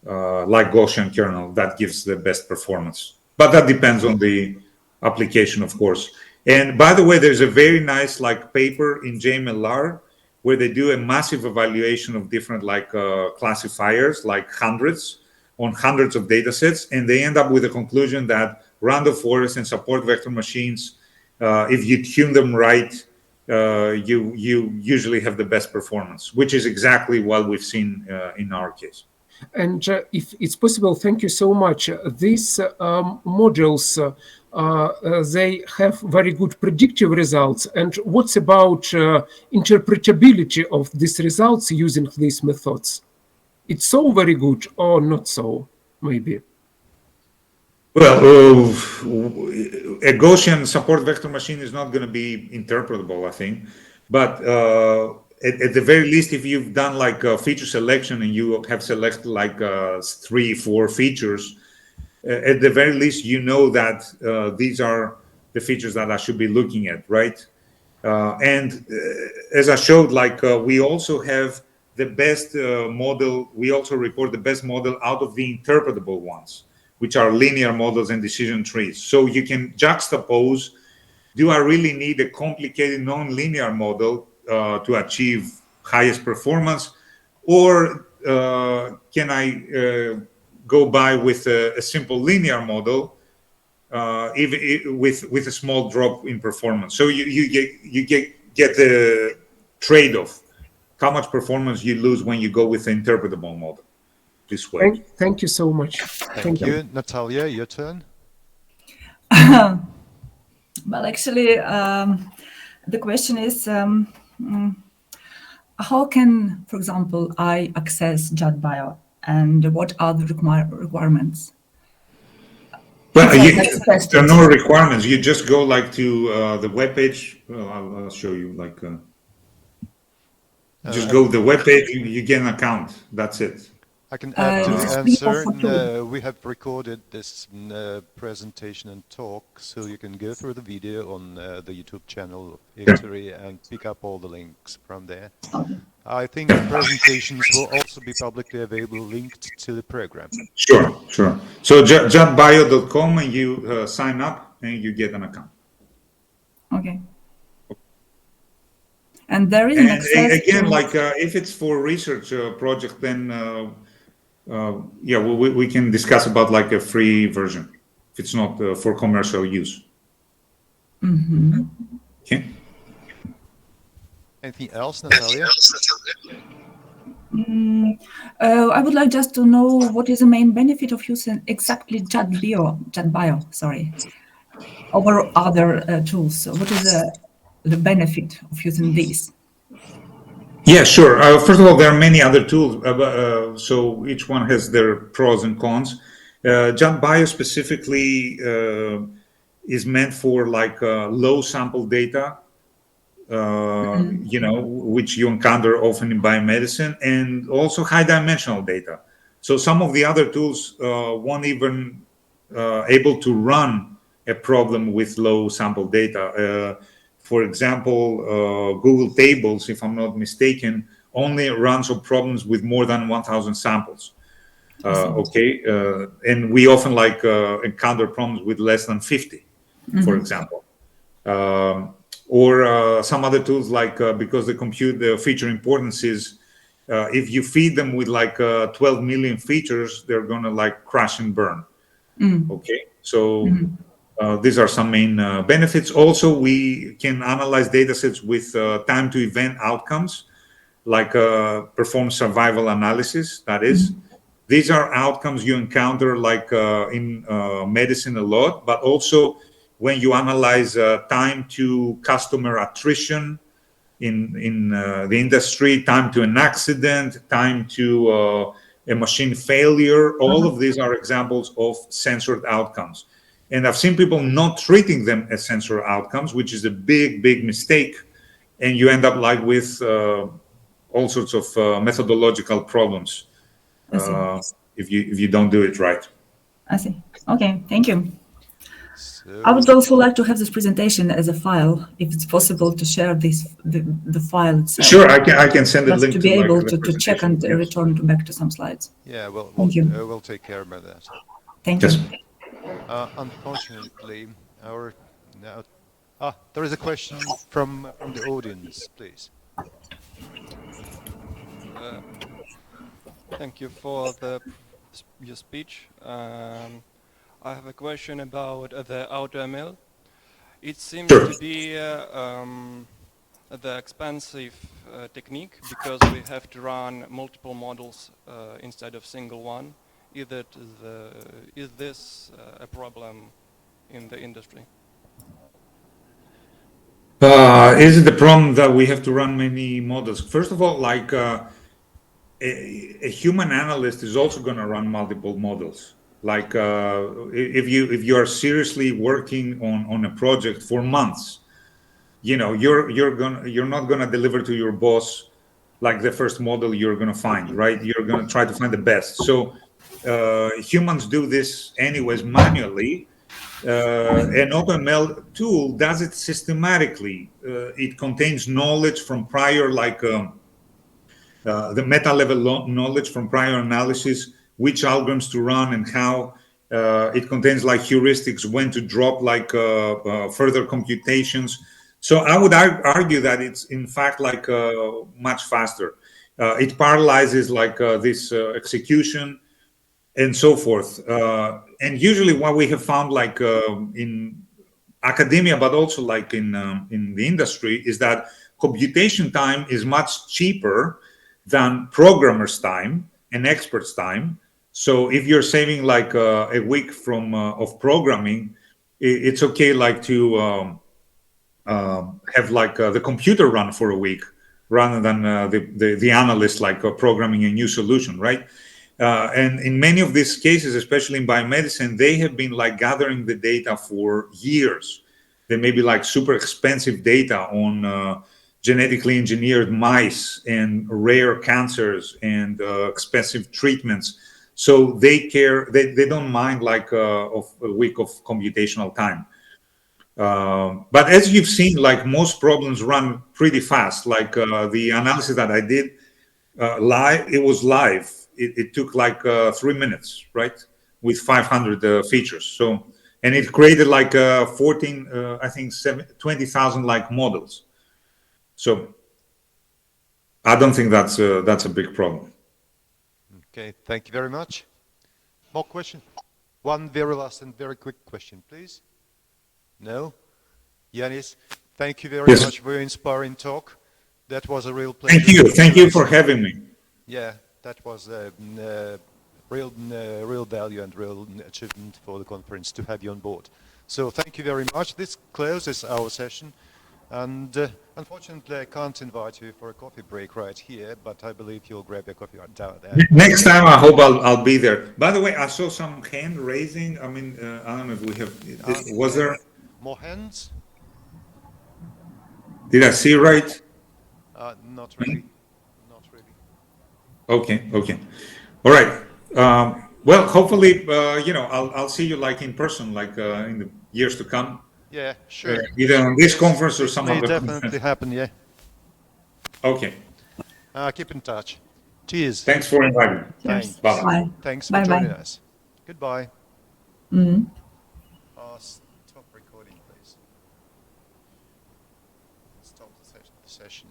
like Gaussian kernel, that gives the best performance. But that depends on the application, of course. And by the way, there's a very nice like paper in JMLR where they do a massive evaluation of different like classifiers, like hundreds of data sets, and they end up with a conclusion that random forests and support vector machines, if you tune them right, you usually have the best performance, which is exactly what we've seen in our case. And if it's possible, thank you so much. These models, they have very good predictive results. And what's about interpretability of these results using these methods? It's so very good or not so, maybe? Well, a Gaussian support vector machine is not going to be interpretable, I think. But at the very least, if you've done like a feature selection and you have selected like 3-4 features, at the very least, you know that these are the features that I should be looking at, right? And as I showed, like we also have the best model. We also report the best model out of the interpretable ones, which are linear models and decision trees. So you can juxtapose, do I really need a complicated non-linear model to achieve highest performance, or can I go by with a simple linear model even with a small drop in performance? So you get the trade-off, how much performance you lose when you go with the interpretable model this way. Thank you so much. Thank you. Natalia, your turn. Well, actually, the question is, how can, for example, I access JADBio, and what are the requirements? Well, there are no requirements. You just go like to the webpage. Well, I'll show you like. Just go to the webpage, you get an account. That's it. I can add to this the is answer. for two. We have recorded this presentation and talk, so you can go through the video on the YouTube channel of Victory and pick up all the links from there. Okay. I think the presentations will also be publicly available, linked to the program. Sure. So jatbio.com, and you sign up and you get an account. Okay. And there is an access again, to... like if it's for research project, then yeah, we can discuss about like a free version if it's not for commercial use. Mm-hmm. Okay. Anything else, Natalia? I would like just to know what is the main benefit of using exactly JatBio, sorry, over other tools. What is the benefit of using these? Yeah, sure. First of all, there are many other tools, so each one has their pros and cons. JatBio specifically is meant for like low sample data, you know, which you encounter often in biomedicine, and also high dimensional data. So some of the other tools won't even able to run a problem with low sample data. For example, Google Tables, if I'm not mistaken, only runs on problems with more than 1,000 samples. Okay, and we often like encounter problems with less than 50, for example. Or some other tools like because the feature importance is if you feed them with like 12 million features, they're gonna like crash and burn. Okay, so these are some main benefits. Also, we can analyze datasets with time to event outcomes, like perform survival analysis. That is, these are outcomes you encounter like in medicine a lot, but also when you analyze time to customer attrition in the industry, time to an accident, time to a machine failure. All of these are examples of censored outcomes. And I've seen people not treating them as censored outcomes, which is a big mistake. And you end up like with all sorts of methodological problems if you don't do it right. I see. Okay, thank you. So, I would also like to have this presentation as a file, if it's possible to share the file itself. Sure, I can send a Just link to be like, able the to check and presentation. return back to some slides. yeah, Thank you. we'll take care about that. Thank Yes. you. Unfortunately, there is a question from the audience, please. Thank you for your speech. I have a question about the AutoML. It seems Sure. to be the expensive technique because we have to run multiple models instead of single one. Is this a problem in the industry? Is it the problem that we have to run many models? First of all, like a human analyst is also going to run multiple models. Like if you are seriously working on a project for months, you know you're not gonna deliver to your boss like the first model you're gonna find, right? You're gonna try to find the best. So humans do this anyways manually. An AutoML tool does it systematically. It contains knowledge from prior, like the meta level knowledge from prior analysis, which algorithms to run and how. It contains like heuristics when to drop like further computations. So I would argue that it's in fact like much faster. It parallelizes like this execution and so forth. And usually what we have found like in academia, but also like in the industry, is that computation time is much cheaper than programmers' time and experts' time. So if you're saving like a week from of programming, it's okay like to have like the computer run for a week rather than the analyst like programming a new solution, right? And in many of these cases, especially in biomedicine, they have been like gathering the data for years. They may be like super expensive data on genetically engineered mice and rare cancers and expensive treatments. So they care, they don't mind like of a week of computational time. But as you've seen, like most problems run pretty fast. Like the analysis that I did live, it was live. It took like 3 minutes, right? With 500 features. So, and it created like 14, I think 20,000 like models. So I don't think that's a big problem. Okay, thank you very much. More question? One very last and very quick question, please. No? Yanis, thank you very Yes. much for your inspiring talk. That was a real pleasure. Thank you. Thank you for having me. Yeah, that was a real value and real achievement for the conference to have you on board. So thank you very much. This closes our session. And unfortunately, I can't invite you for a coffee break right here, but I believe you'll grab your coffee down there. Next time, I hope I'll be there. By the way, I saw some hand raising. I mean, I don't know if we have. Was there? More hands? Did I see right? Not really. Not really. Okay. Okay. All right. Well, hopefully, I'll see you like in person, like in the years to come. Yeah, sure. Either on this conference or some may other definitely conference. happen, yeah. Okay. Keep in touch. Cheers. Thanks for inviting me. Thanks. Bye. Bye. Thanks for Bye-bye. joining us. Goodbye. Mhm. Stop recording, please. Stop the session.